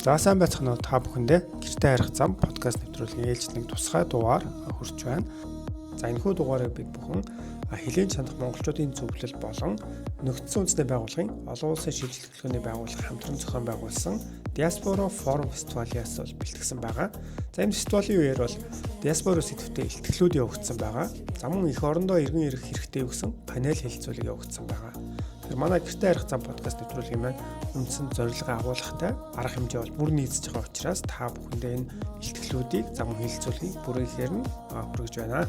За сайн байцгаана уу та бүхэндээ гэртээ харих зам подкаст нэвтрүүлгийн ээлж нэг тусгай дугаар хүрч байна. За энэхүү дугаарыг бид бүхэн хэлэн чанах монголчуудын зөвлөл болон нөхцөл үндэсний байгууллагын олон улсын шилжилтгөөний байгууллага хамтран зохион байгуулсан Диаспора форум фестивалиас бол бэлтгэсэн байгаа. За энэ фестивалийн үеэр бол диаспора сэдвтэ илтгэлүүд явагдсан байгаа. За мөн их орондоо иргэн ирэх хэрэгтэй гэсэн панел хэлэлцүүлэг явагдсан байгаа. Манай гэртээ харих зам подкаст нэвтрүүлгийн маань үндсэн зорилгоо агуулгатай арга хэмжээ бол бүр нийцэж байгаа учраас та бүхэндээ энэ илтгэлүүдийг зам хэлэлцүүлгийг бүрийгээр нь хүргэж байна.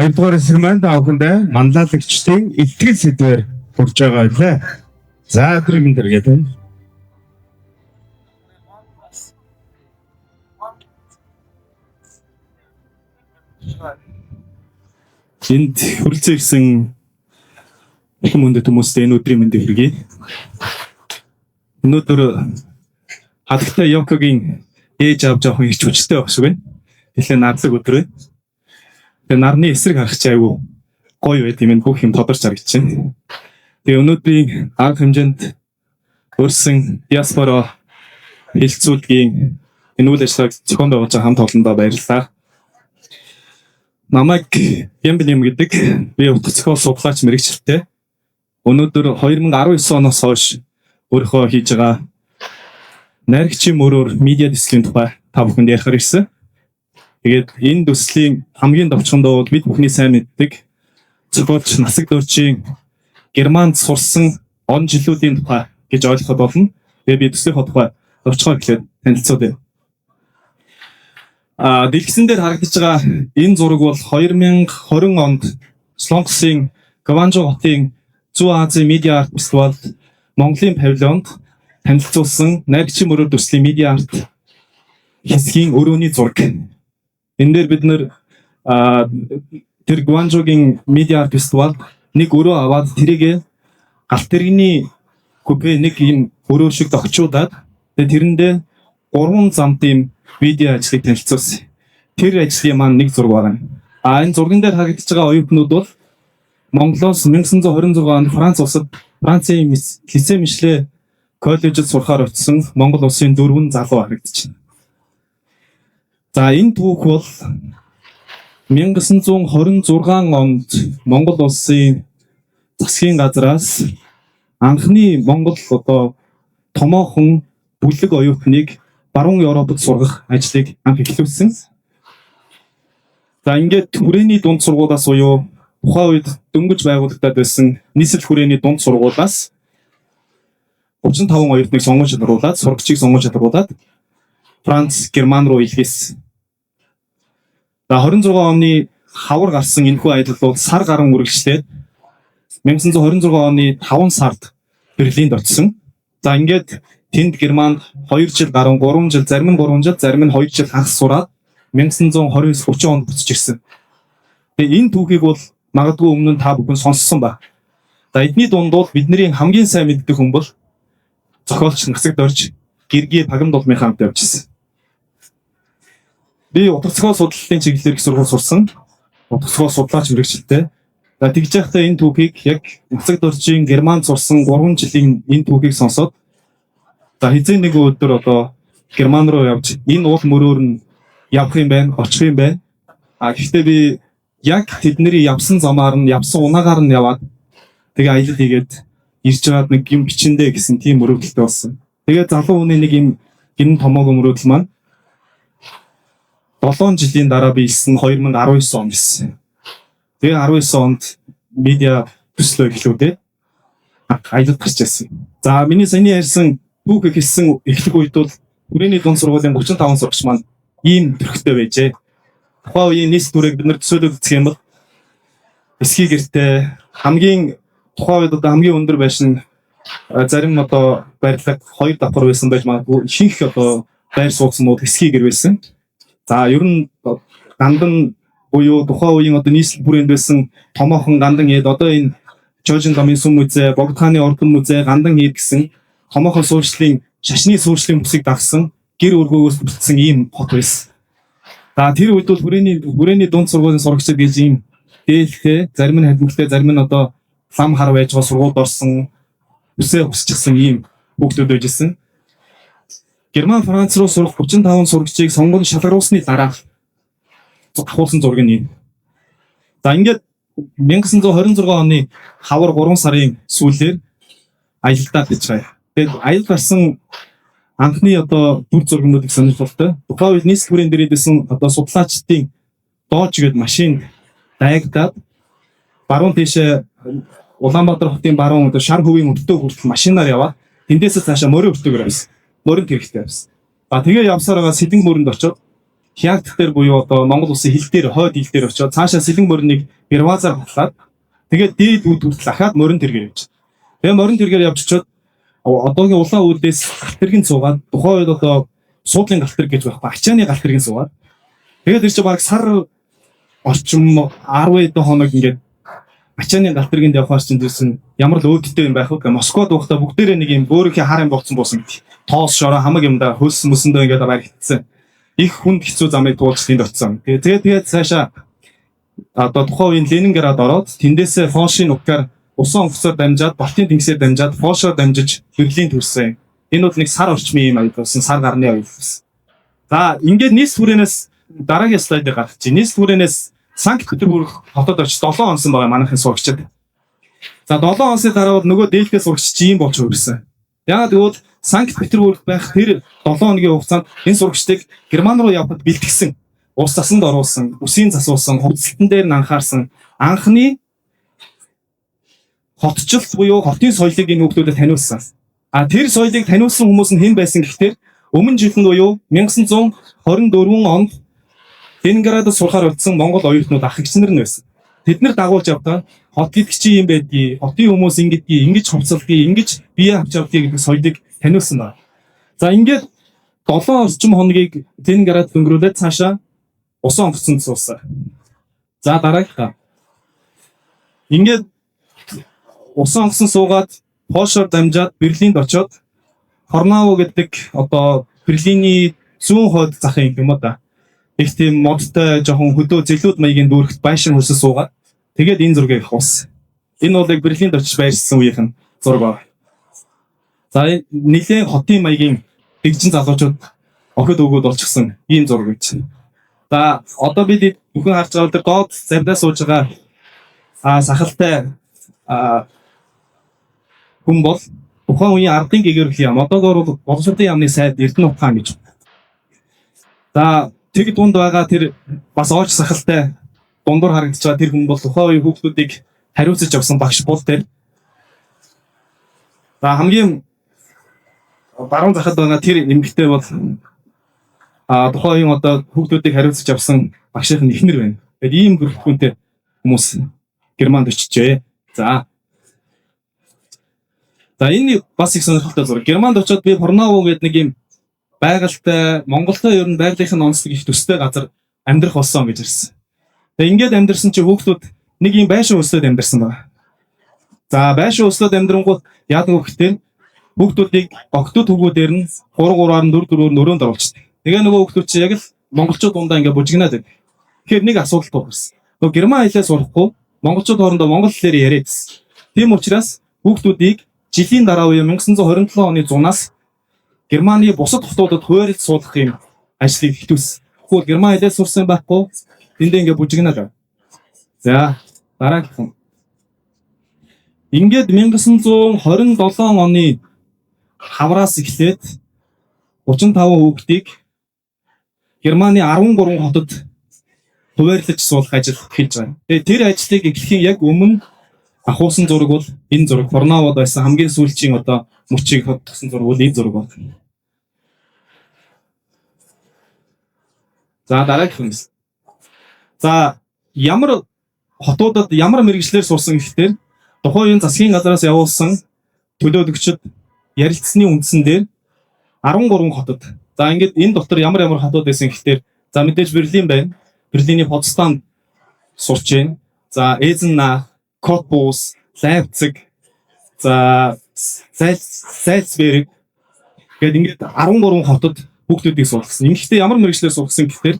Хоёрдугаар хэсэг маань та бүхэндээ манлайлагчдын илтгэл сэдвээр хүрж байгаа байлаа. За өдөр минь дэргээд байна. Энд хүрэлцэн ирсэн их мөндөд хүмүүстээ энэ өдрийн мэндийг хүргэе. Өнөөдөр хатагтай Йокогийн ээж авч явах их хүчтэй байх шиг байна. Эхлээ надлаг өдөр байна. Тэгээ нарны эсрэг харах чи айгүй гоё байт юм бүх юм тодорч харагдаж байна. Тэгээ өнөөдрийн арга хэмжээнд өрсөн диаспора хэлэлцүүлгийн энэ үйл ажиллагааг зохион байгуулж байгаа хамт олондоо баярлалаа. Намайг Ямбилим гэдэг би утга зохиол судлаач мэрэгчлээ. Өнөөдөр 2019 оноос хойш өөрийнхөө хийж байгаа найрагчийн мөрөөр медиа дэслэлийн тухай та бүхэнд ярихаар ирсэн. Тэгээд энэ төслийн хамгийн товчхондоо бол бид бүхний сайн мэддэг зохиолч Насаг Дөржийн Германд сурсан он жилүүдийн тухай гэж ойлгоход болно. Тэгээд би төслийн тухай товчхон хэлээд танилцуулъя. Дэлгэсэн дээр харагдаж байгаа энэ зураг бол 2020 онд Солонгосын Гванжоу хотын Зүүн Азийн медиа арт фестивал Монголын павильонд танилцуулсан найрагчийн мөрөөр төслийн медиа арт хэсгийн өрөөний зураг. Энэ дээр бид нэр тэр Гванжоугийн медиа арт фестивал нэг өрөө аваад тэрийг галт тэрэгний купе нэг юм өрөө шиг тогтчуулаад тэрэндээ 3 замтын видео ажлыг танилцуулсан. Тэр ажлын маань нэг зураг байна. Энэ зурган дээр харагдаж байгаа оюутнууд бол Монголоос 1926 онд Франц улсад Францын Lycée Michelet коллежид сурахаар очсон Монгол улсын 4 залуу харагдаж байна. За энэ түүх бол 1926 онд Монгол улсын засгийн газраас анхны Монгол томоохон бүлэг оюутныг баруун Европод сургах ажлыг анх эхлүүлсэн. За ингээд хүрээний дунд сургуулиас буюу тухайн үед дөнгөж байгуулагдаад байсан нийслэл хүрээний дунд сургуулиас 35 оюутныг сонгож чадруулаад сурагчийг сонгож чадруулаад Франц, Герман руу илгээсэн. За 26 оны хавар гарсан энэхүү аялал бол сар гарan үргэлжлээд 1926 оны 5 сард Берлинд очсон. За ингээд тэнд Германд 2 жил гарan 3 жил, зарим нь 3 жил, зарим нь 2 жил хагас сураад 1929-30 онд буцаж ирсэн. Тэгээ энэ түүхийг бол магадгүй өмнө нь та бүхэн сонссон ба. За эдний дунд бол бидний хамгийн сайн мэддэг хүн бол зохиолч Насаг Дорж Гэргийн Пагамд улмынхаа хамт явж ирсэн. би утга зохиол судлалын чиглэлээр их сургууль сурсан. Утга зохиол судлаач мэргэжилтэй. За тэгж байхдаа энэ түүхийг яг Нацаг доржийн Германд сурсан 3 жилийн энэ түүхийг сонсоод за хизээ нэг өдөр одоо Герман руу явж энэ уул мөрөөр нь явах юм байна, очих юм байна. Гэхдээ би яг тэдний явсан замаар нь явсан унаагаар нь яваад тэгээ аялал хийгээд ирж байгаад нэг юм бичэндэ гэсэн тийм мөрөөдөлтэй болсон. Тэгээ залуу хүний нэг юм гин томоог мөрөөдөл маань 7 жилийн дараа би илсэн 2019 он гэсэн. Тэгээ 19 онд медиа төслөө эхлүүлээ. Аялалд гарч ирсэн. За миний саяны ярьсан түүх хэлсэн эхлэх үед бол хүрээний дунд сургуулийн 35 сурагч маань ийм төрхтэй байжээ. Тухайн үеийн нийс дүрийг бид нар төсөөлөд үзэх юм бол эсхий гэртэй хамгийн тухайн үед одоо хамгийн өндөр байшин зарим одоо байрлал 2 давхар байсан байж магадгүй ихэнх одоо байр сууцнууд эсхий гэр байсан. За ер нь гандан буюу тухайн үеийн одоо нийслэл бүрээнд байсан томоохон гандан ээд одоо энэ Жожин замын сүм музей, Богдхааны ордон музей, гандан ээд гэсэн томоохон суурьшлын шашны суурьшлын бүсийг дагсан гэр өргөөгөөс бүтсэн ийм хот байсан. За тэр үед бол хүрээний дунд сургуулийн сурагчид гэж ийм дээлтэй, зарим нь хадмигтэй, зарим нь одоо лам хар байж байгаа сургуульд орсон, үсээ хүсчихсэн ийм хүүхдүүд байжсэн. Герман Франц руу сурах 35 сурагчийг сонгон шалгаруулсны дараа авахулсан зураг нь. За ингээд 1926 оны хавар 3 сарын сүүлээр аялалдаа бич байгаа. Тэгээд аялал гарсан анхны одоо дүр зургнуудыг сонирхолтой. Тухайн үед нийслэл бүрийн дээрээдсэн одоо судлаачдын дооч гээд машин дайгдаад баруун тийшээ Улаанбаатар хотын баруун одоо шар хөвийн өдөртөө хүртэл машинаар яваад тэндээсээ цаашаа морин өртөгөр авсан. Морин хэрэгтэй авсан. Тэгээ явсаар байгаа Сэлэнг мөрөнд очоод Хягт дээр буюу одоо Монгол улсын хил дээр хойд хил дээр очоод цаашаа Сэлэнг мөрнийг Гервазаар батлаад тэгээд дээд үд хүртэл ахаад морин тэргээр явж. Тэгээ морин тэргээр явж очоод одоогийн улаан үрдээс галт тэргийн суугаад тухайн үед одоо суудлын галт тэрг гэж байхгүй ачааны галт тэргийн суугаад тэгээд тэр чинь баг сар орчим 10 хэдэн хоног ингээд ачааны галт тэргэнд явахаар чинь дэрсэн ямар л өөдтэй юм байх вэ? Москвад байхдаа бүгдээрээ нэг юм бөөрийнхээ хар юм болцсон буусан гэдэг. Тоос шороо хамаг юмдаа хөлс мөсөндөө ингээд барь хитсэн. Их хүнд хэцүү замыг туулж тэнд очсон. Тэгээд цаашаа одоо тухайн үеийн Ленинград ороод тэндээсээ Фоншийн нукаар усан онгоцоор дамжаад Балтийн тэнгисээр дамжаад Польшоор дамжиж Берлинд хүрсэн. Энэ бол нэг сар орчмын юм аяг болсон, сар гарны аяг болсон. За ингээд нийс хүрээнээс дараагийн слайдыг гаргаж чинь. Нийс хүрээнээс Санкт-Петербург хотод очиж 7 онсон байгаа манайхын сурагчид. За 7 онсны дараа бол нөгөө дээлтэй сурагч чинь юм болж хөрсөн. Яагаад гэвэл Санкт-Петербург байх тэр 7 хоногийн хугацаанд энэ сурагчдыг Герман руу явахад бэлтгэсэн. Ус засанд оруулсан, үсийн засуулсан, хувцалтан дээр нь анхаарсан анхны хотчлт буюу хотын соёлыг энэ хүмүүсдэд таниулсан. Тэр соёлыг таниулсан хүмүүс нь хэн байсан гэхээр өмнө жилийн буюу 1924 онд Ленинградд сурахаар утсан Монгол оюутнууд ах эгч нар нь байсан. Тэд нар дагуулж явдаа хот гэдэг чи юм байдгийг, хотын хүмүүс ингэдгийг, ингэж хувцалдгийг, ингэж бие авч явдгийг гэдэг соёлыг таниулсан байна. За ингээд 7 орчим хоногийг Ленинград өнгөрүүлээд цаашаа усан онгоцонд суусан. За дараагийнхаа. Ингээд усан онгоцон суугаад Польшоор дамжаад Берлинд очоод Хорнау гэдэг одоо Берлиний зүүн хойд захын юм да. Их тийм модтой жоохон хөдөө зэлүүд маягийн дүүрэгт байшин хөлсөд суугаад тэгээд энэ зургийг авсан. Энэ бол яг Берлинд очиж байрсан үеийнх нь зураг байна. За нэлээд хотын маягийн дэгжин залуучууд охид өгөөд олчихсан ийм зураг гэж. За одоо бид бүхэн харж байгаа тэр доод завдаа сууж байгаа сахалтай хүн бол тухайн үеийн ардын гэгэрхлийн яам. Одоогоор бол боловсролын яамны сайд Эрдэнэ ухаан гэж. За тэг дунд байгаа тэр бас ооч сахалтай дундуур харагдаж байгаа тэр хүн бол тухайн үеийн хүүхдүүдийг хариуцаж авсан багш бол тэр. За хамгийн баруун захад байгаа тэр эмэгтэй бол тухайн үеийн одоо хүүхдүүдийг хариуцаж авсан багшийн эхнэр байна. Тэгээд ийм бүрхүүнтэй хүмүүс Германд очижээ. За энэ бас их сонирхолтой зураг. Германд очиод би Хорнау гэдэг нэг юм байгальтай Монголтой ер нь байгалийнхын онцлог их төстэй газар амьдрах болсон гэж ирсэн. Тэгээ ингээд амьдрсан чи хүүхдүүд нэг юм байшин өслөд амьдрсан байна. За байшин өслөд амьдрангууд яадаг вэ гэхээр хүүхдүүдийг огтуд хөвгүүдээр нь 3-3-аар нь 4-4-оор нөрөөнд оруулчихдаг. Тэгээ нөгөө хүүхдүүд чи яг л монголчууд дундаа ингээ бужигнаад байна. Тэгэхээр нэг асуудал тулгарсан. Нөгөө герман хэлээ сурахгүй монголчууд хоорондоо монгол хэлээр яриад байсан. Тийм учраас хүүхдүүдийг жилийн дараа үе 1927 оны зунаас Германы бусад хотуудад хуурилж суулгах юм ажлыг эхлүүлсэн. Тэгвэл герман хэлээр сурсан байхгүй тэндээ ингээ бужигнаад байна. За дараагийн. Ингээд 1927 оны хавраас эхлээд 35 хүүхдийг Германы 13 хотод хуваарлаж суулгах ажил эхэлж байна. Тэгээ тэр ажлыг эхлэхийн яг өмнө ахуулсан зураг бол энэ зураг. Хорнавод байсан хамгийн сүүлчийн одоо мөчийг хотгосон зураг бол энэ зураг байна. За дараагийн. За ямар хотуудад ямар мэргэжлэр сурсан гэхээр тухайн үеийн засгийн газраас явуулсан төлөөлөгчд ярилцсны үндсэн дээр 13 хотод. За ингээд энэ дотор ямар хотууд байсан гэхээр за мэдээж Берлин байна. Берлиний Потсдам сурч байна. За Эзеннах, Котбус, Лайпциг, за Зальцберг гэдэг ингээд 13 хотод хүүхдүүдийг суулгасан. Ингэхдээ ямар мэргэжлэр суулгасан гэхээр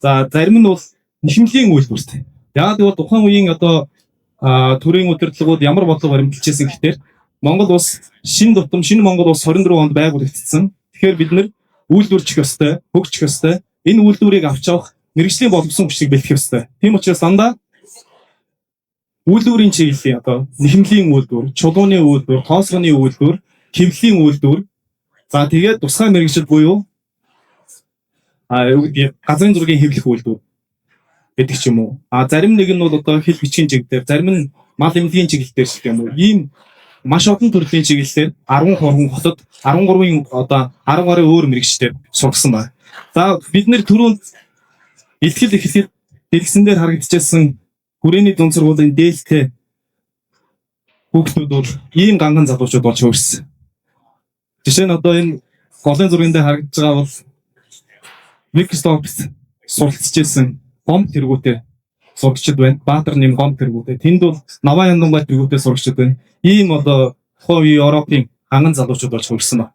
за зарим нь бол нэхэмлийн үйлдвэртэй. Яг гэвэл тухайн үеийн одоо төрийн удирдлагууд ямар бодлого баримталжсэн гэхээр Монгол улс шинэ Монгол улс 24 онд байгуулагдсан. Тэгэхээр бид нэр үйлдвэрчих ёстой, хөгжих ёстой. Энэ үйлдвэрийг авч явах мэргэжлийн боловсон хүчийг бэлтгэх ёстой. Тийм учраас дандаа үйлдвэрийн чиглэлийн одоо нэхэмлийн үйлдвэр, чулууны үйлдвэр, тоосгоны үйлдвэр, хэвлэлийн үйлдвэр. За тэгээд тусгай мэргэжил буюу газрын зургийн хэвлэх үйлдвэр гэдэг ч юм уу. Зарим нэг нь бол одоо хэл бичгийн чиглэлээр, зарим нь мал эмнэлгийн чиглэлээр ч юм уу. Ийм маш олон төрлийн чиглэлээр 13 хотод 13-ын одоо 10 гаруй өөр мэргэжлэр сургасан байна. За бид нэр түрүүнд илтгэл эхлэхэд дэлгэсэн дээр харагдчихсан хүрээний дунд сургуулийн дээлтэй хүүхдүүд бол ийм ганган залуучууд болж хөрсөн. Жишээ нь одоо энэ голын зургийн дээр харагдж байгаа бол Викстопс суралцжсэн гомб тэргүүтэй сурагчид байна. Баатар нэм гомб тэргүүтэй. Тэнд бол Наваа Яндонбай тэргүүтэй сурагчид байна. Ийм одоо тухайн Европын ганган залуучууд болж хөрсөн ба.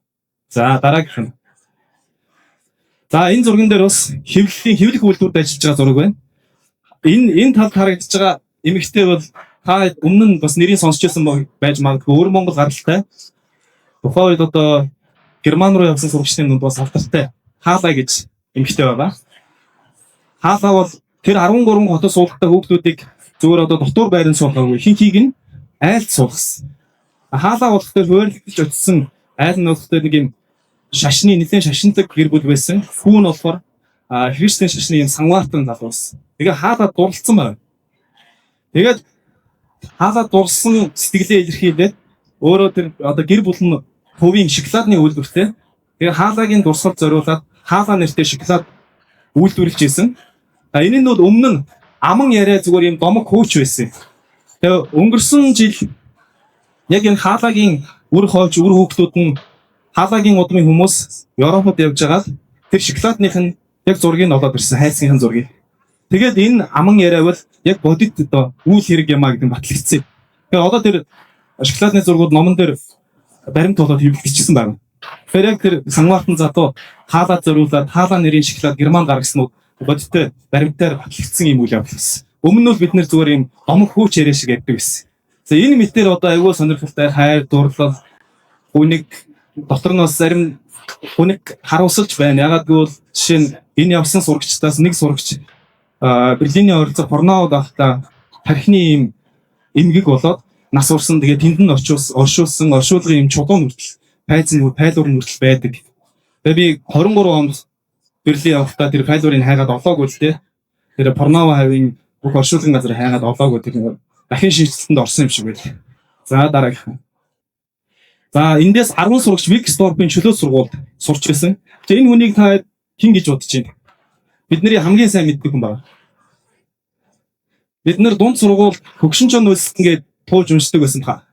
За дараагийн. За энэ зурган дээр бас хэвлэх үйлдвэрт ажиллаж байгаа зураг байна. Энэ талд харагдаж байгаа эмэгтэй бол та өмнө нь бас нэрийг сонсч байсан байж магадгүй өөр Монгол гаралтай. Тухайн үед одоо Герман руу явсан сурагчдын дунд бас алдартай Хаалаа гэж эмэгтэй байгаа. Хаалаа бол тэр 13 хотод суулгахтай хүүхдүүдийг зүгээр одоо дотор байранд суулгаагүй ихэнхийг нь айлд суулгасан. Хаалаа болох тэр хуваарлагдж очсон айл нь болох нэг юм нэлээд шашиндаг гэр бүл байсан. Хүүн болохоор христийн шашны юм санваартан залуус. Тэгээ хаалаа дурлцсан байна. Тэгээд хаалаа дурлсан сэтгэлээ илэрхийлээд өөрөө тэр одоо гэр бүл нь хувийн шоколадны үйлдвэртэй. Тэгээ хаалаагийн дурсгал зориулаад хаалаа нэртэй шоколад үйлдвэрлэж ийсэн. Энэ нь бол өмнө нь аман яриа зүгээр юм домог хөөч байсан. Тэгээ өнгөрсөн жил яг энэ хаалаагийн үр хойч үр хүүхдүүд нь хаалаагийн удмын хүмүүс Европод явж байгаад тэр шоколадных нь яг зургийг олоод ирсэн хайцгийн зургийг. Тэгээд энэ аман яриа бол яг бодит одоо үйл хэрэг юмаа гэдэг нь батлагдсан. Тэгээ одоо тэр шоколадны зургууд номон дээр баримт болоод хэвлэгдчихсэн байна. Тэгэхээр яг тэр санваартан залуу хаалаа зориулаад хаалаа нэрийн шоколад Герман гаргаснууд бодиттой баримтаар батлагдсан юм үйл явдал байсан. Өмнө нь бид нэр зүгээр юм домог хөөч яриа шиг яддаг байсан. За энэ мэтэр одоо аюул сонирхолтой хайр дурлал хүнийг дотор нь бас зарим хүнийг харуулсалж байна. Ягаад гэвэл жишээ нь энэ явсан сурагчдаас нэг сурагч Берлиний ойролцоо Хорнавод байхдаа тархины юм эмгэг болоод нас урсан. Тэгээд тэнд нь оршуулгын юм чулуун хүртэл пайлуур хүртэл байдаг. Тэгээд би 23 онд Берлин явахдаа тэр пайлуурыг хайгаад олоогүй л дээ. Тэр Хорнава хавийн бүх оршуулгын газар хайгаад олоогүй тэр дахин шинжилтэнд орсон юм шиг байл. За дараагийн. За эндээс 10 сурагч Виксторпын чөлөө сургуульд сурч байсан. Тэгээ энэ хүнийг та хэн гэж бодож байна? Бидний хамгийн сайн мэддэг хүн байна. Бид нэр дунд сургууль хөгшин чон үлсэнгээд туулж уншдаг байсан та.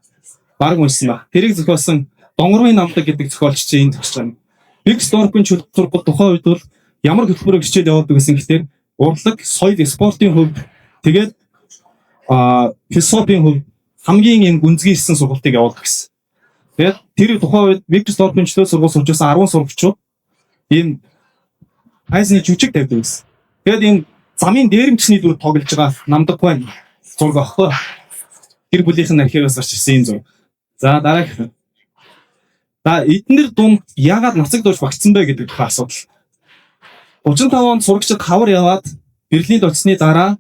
Бараг уншсан ба. Тэрийг зохиосон Донгорын намдаг гэдэг зохиолч чинь энд төгсөж байна. Виксторпын чөлөө сургууль тухайн үед бол ямар хөтөлбөрөөр хичээл явуулдаг гэсэн гэхээр урлаг, соёл, спортын хувьд тэгээд философийн хувьд хамгийн юм гүнзгийсэн сургалтыг явуулдаг гэсэн. Тэгээд тэр тухайн үед Виксторпын чөлөө сургууль сурч байсан 10 сурагчид ийм айсны жүжиг тавьдаг гэсэн. Тэгээд энэ замын дээрэмчний дүр тоглож байгаа намдаг байна. Зураг авахгүй. Тэр бүлийнхэн архиваас гарч ирсэн юм зураг. За дараах. За эднэр дунд яагаад нацаг дурж багтсан бэ гэдэг тухай асуудал. 35 онд сурагчид хавар яваад Берлинд очсны дараа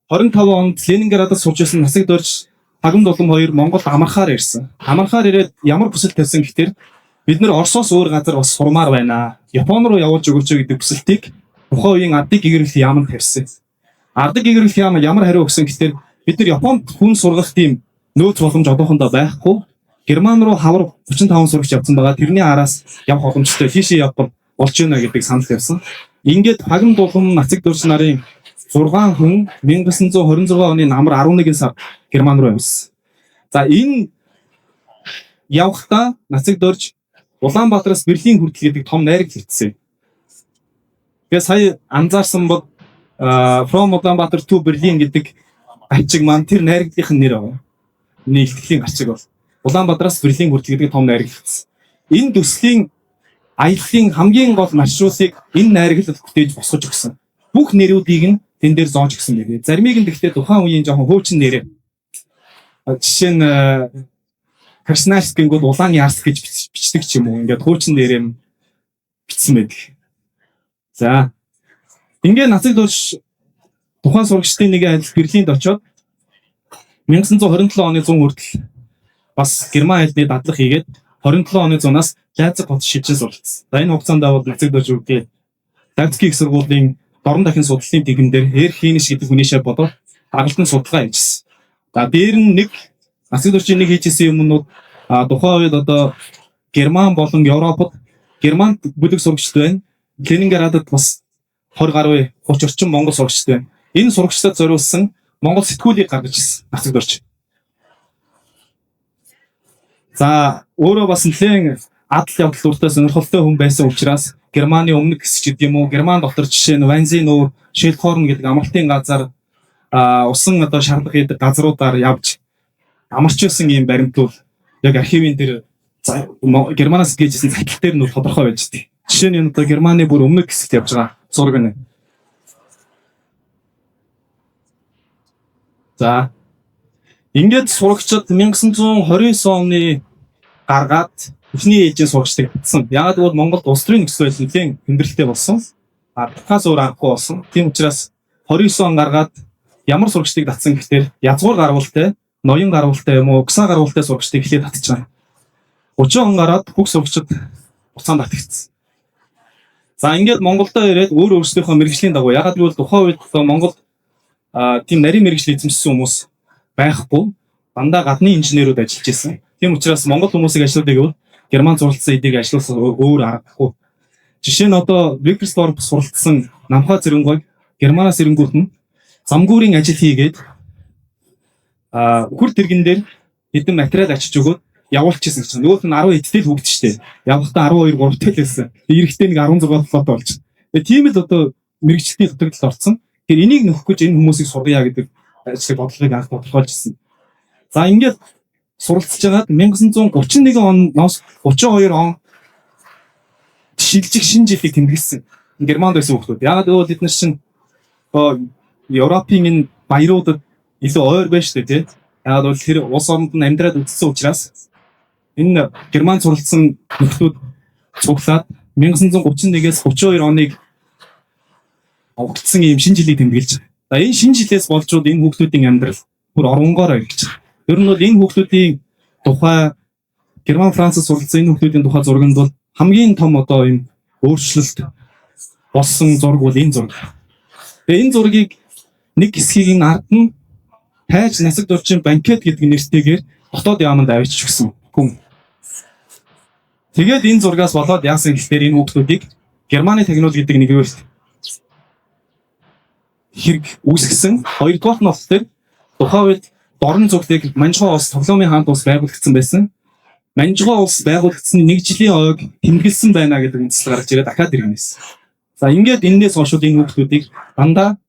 25 онд Ленинградаас сурч ирсэн нацаг дурж Хагам Дулам хоёр Монголд амархаар ирсэн. Амархаар ирээд ямар хүсэл тавьсан гэхээр бид нэр Оросоос өөр газар бас сурмаар байна. Япон руу явуулж өгөөч гэдэг хүсэлтийг тухайн үеийн Ардыг гэгэрэл яамд тавьсан. Ардыг гэгэрэл яам ямар хариу өгсөн гэхээр бид нар Японд хүн сургах тийм нөөц боломж одоохондоо байхгүй. Герман руу хавар 35 сурагч явсан байгаа. Тэрний араас явах боломжтой тийшээ явбал болж байна гэдэг санал тавьсан. Ингээд Хагам Дулам нацаг дурж нарын 6 хүн 1926 оны намар 11 сар Герман руу явсан. За энэ явхдаа нацаг дурж Улаанбаатараас Берлин хүртэл гэдэг том найраг хийцсэн. Тэгээ сая анзаарсан бол From Улаанбаатар to Berlin гэдэг ачиг маань тэр найрагдлынх нь нэр аваа. Миний ихтгэлийн ачиг бол Улаанбаатараас Берлин хүртэл гэдэг том найраг хийцсэн. Энэ төслийн аяллаа хамгийн гол маршрутыг энэ найраглалд бүтээж босгож өгсөн. Бүх нэрүүдийг нь тэн дээр зоож өгсөн гэдэг. Заримыг нь гэхдээ тухайн үеийн жоохон хуучин нэрээ. Жишээ нь Красноярск гингүүд улааны арс гэж бичдэг ч юм уу. Ингээд хуучин нэрээ бичсэн байдаг. За. Ингээд нацаг дурж тухайн сурагчдын нэг адил Берлинд очоод 1927 оны 100 хүртэл бас герман хэлний дадлага хийгээд 27 оны 100-аас Лайпциг хотод шилжин суралцсан. За энэ хугацаанд бол нацаг дурж үгүй Лайпциг их сургуулийн дорн дахин судлалын дээгэн дээр Хейниш гэдэг хүнийшээ бодоод хагалт нь судалгаа хийжсэн. За дээр нь нэг нацаг дуржийн нэг хийжсэн юмнууд тухайн үед одоо Герман болон Европод Германд бүлэг сурагчд байна. Ленинградад бас 20 гаруй 30 орчим монгол сурагчд байна. Энэ сурагчдад зориулсан монгол сэтгүүлийг гаргаж ирсэн нацаг дурж. За өөрөө бас нэлээд адал явдал үртэй сонирхолтой хүн байсан учраас Германы өмнөд хэсэг гэдэг юм уу, Герман дотор жишээ нь Ванзин нуур, Шелхорн гэдэг амралтын газар усан одоо шаардах гэдэг газруудаар явж амарч байсан юм баримтууд яг архивын дээр Германаас гэжсэн цахил дээр нь тодорхой байж дээ. Жишээ нь одоо Германы бүр өмнөд хэсэгт явж байгаа зураг нь. За ингээд сурагчид 1929 оны гаргаад эхний ээлжийн сурагчдыг татсан. Яагаад гэвэл Монголд улс төрийн нөхцөл байдал нэлээд хүндрэлтэй болсон. Тухайн зур анхгүй болсон. Тийм учраас 29 он гаргаад ямар сурагчдыг татсан гэхээр язгуур гарвалтай, ноён гарвалтай юм уу, гса гарвалтай сурагчдыг эхлээд татчихсан. 30 он гараад бүх сурагчид буцаанд татагдсан. За ингээд Монголдо ирээд өөр өөрсдийнхөө мэргэжлийн дагуу яагаад гэвэл тухайн үед Монголд тийм нарийн мэргэжил эзэмшсэн хүмүүс байхгүй. Дандаа гадны инженерүүд ажиллаж байсан. Тийм учраас Монгол хүмүүсийг ажилладаг гэвэл Герман зуралцсан эдийг ажиллуулсан өөр аргагүй. Жишээ нь одоо Викерсдорф суралцсан намхаа зэрэнгойг Германаас ирэнгүүт нь замгүүрийн ажил хийгээд хүр тэргэн дээр хэдэн материал ачиж өгөөд явуулчихсан чинь нөгөөт нь 10 эдтэй л хөгдчихтэй. Явахдаа 12 3-тэй л байсан. Эрэхтэй нэг 16 флот болж. Тэгээ тийм л одоо мэрэгчлэлийн дутагдлалд орсон. Тэгэхээр энийг нөхөх гэж энэ хүмүүсийг сургая гэдэг ажлыг бодлогыг анх тодорхойлжсэн. За ингээд суралцж байгаад 1931 оноос 32 он шилжих шинэ жилийг тэмдэглэсэн. Германд байсан хүмүүс. Яагаад гэвэл бид нар чинь Европын энэ баяруудад илүү ойр байна шүү дээ, тийм. Яагаад гэвэл тэр улс оронд нь амьдраад үдцсэн учраас энэ Герман суралцсан нөхдүүд цуглаад 1931-ээс 32 оныг огтсон ийм шинэ жилийг тэмдэглэж байгаа. За энэ шинэ жилээс болжууд энэ хүүхдүүдийн амьдрал бүр оронгоор ойлгож байгаа. Ер нь бол энэ хүүхдүүдийн тухай Герман Францад суралцсан энэ хүүхдүүдийн тухай зурганд бол хамгийн том одоо ийм өөрчлөлт болсон зураг бол энэ зураг. Тэгээ энэ зургийг нэг хэсгийг нь ард нь хайж насаг дурчин банкет гэдэг нэртэйгээр дотоод яаманд авчиж өгсөн хүн. Тэгээд энэ зургаас болоод яасан гэхээр энэ хүүхдүүдийг Германы технологи гэдэг нэгээр хэрэг үүсгэсэн. Хоёрдугаар нь болохоор тухайн үед дорн зүгтийг Манжгоо улс тоглоомын хаант улс байгуулагдсан байсан. Манжгоо улс байгуулагдсан 1 жилийн ойг тэмдэглэсэн байна гэдэг үндэслэл гарч ирээд дахиад иргэнэсэн. За ингээд энэс хойш энэ хүүхдүүдийг дандаа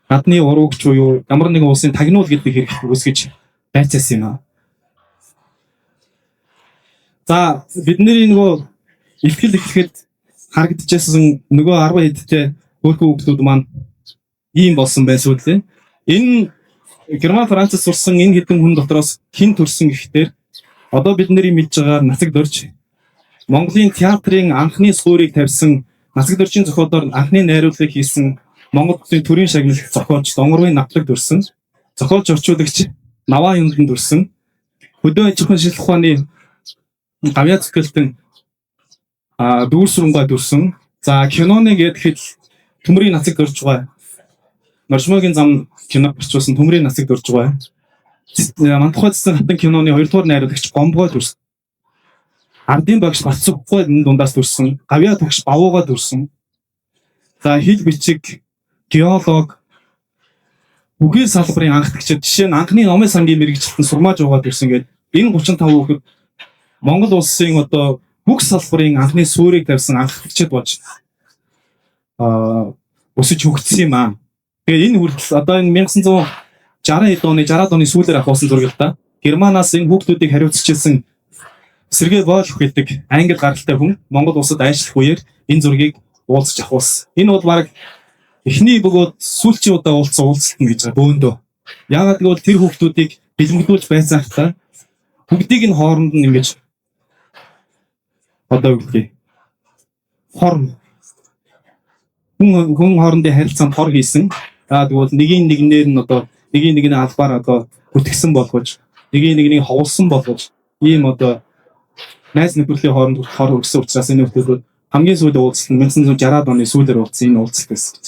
гадны уруугч буюу ямар нэгэн улсын тагнуул гэдэг хэрэг үүсгэж байцаасан юм аа. За бидний нөгөө ихтгэл эхлэхэд харагдчихсан нөгөө 10 хэдтэй хөрхөн хүүхдүүд маань ийм болсон байсан үлээ. Энэ Герман Францад сурсан энэ хэдэн хүн дотроос хэн төрсөн гэхтэр одоо бид нарын мэдж байгаа Нацаг Дорж Монголын театрын анхны суурийг тавьсан Нацаг Доржийн зохиолоор анхны найруулгыг хийсэн Монгол Улсын төрийн шагналт зохиолч Донгорын Навтлаг төрсөн. Зохиолч орчуулагч Наваа Юндан төрсөн. Хөдөө аж ахуйн шинжилгээ ухааны гавьяа зөвхөлтөн дүүрсрэнгаа төрсөн. За киноны гэхэд Төмрийн Нацаг Дорж байгаа. Норшмогийн зам кино орчуулсан Төмрийн Нацаг Дорж байгаа. Мантухай цэцэн хатан киноны 2 дугаар найруулагч Гомбогоо төрсөн. Ардын багш Бацуггүй энэ дундаас төрсөн. Гавьяа төгш Бавуугаа төрсөн. За хил бичиг геолог бүхэл салбарын анхдагчид жишээ нь анхны номын сангийн мэрэгчлэлтэн сурмааж байгаа төрсөн гэдэг энэ 35 хүүхэд Монгол улсын одоо бүх салбарын анхны суурийг тавьсан анхдагчид болж өсөж хөгжсөн юм аа. Тэгээд энэ хүртэл одоо энэ 1960 оны сүүлээр авсан зураг л да. Германаас энэ хүүхдүүдийг хариуцчихсан Сергей Волх гэдэг англи гаралтай хүн Монгол улсад ажиллах үеэр энэ зургийг уулзч авахулсан. Энэ бол баг эхний бөгөөд сүүлчийн удаа уулзалт нь гэж байгаа бөөндөө. Яагаад гэвэл тэр хүүхдүүдийг бэлэмгдүүлж байсан хта бүгдийг нь хооронд нь ингэж одоо үгтэй хор хүн хоорондын харилцаанд хор хийсэн. Тэгвэл нэгнээр нь одоо нэгний албаар одоо гүтгсэн болгож нэгнийг ховлсон болгож ийм одоо найз нөхдөлийн хооронд хор өгсөн учраас энэ хүүхдүүд хамгийн сүүлийн уулзалт нь 1960 оны сүүлээр уулзсан энэ уулзалт байсан гэж.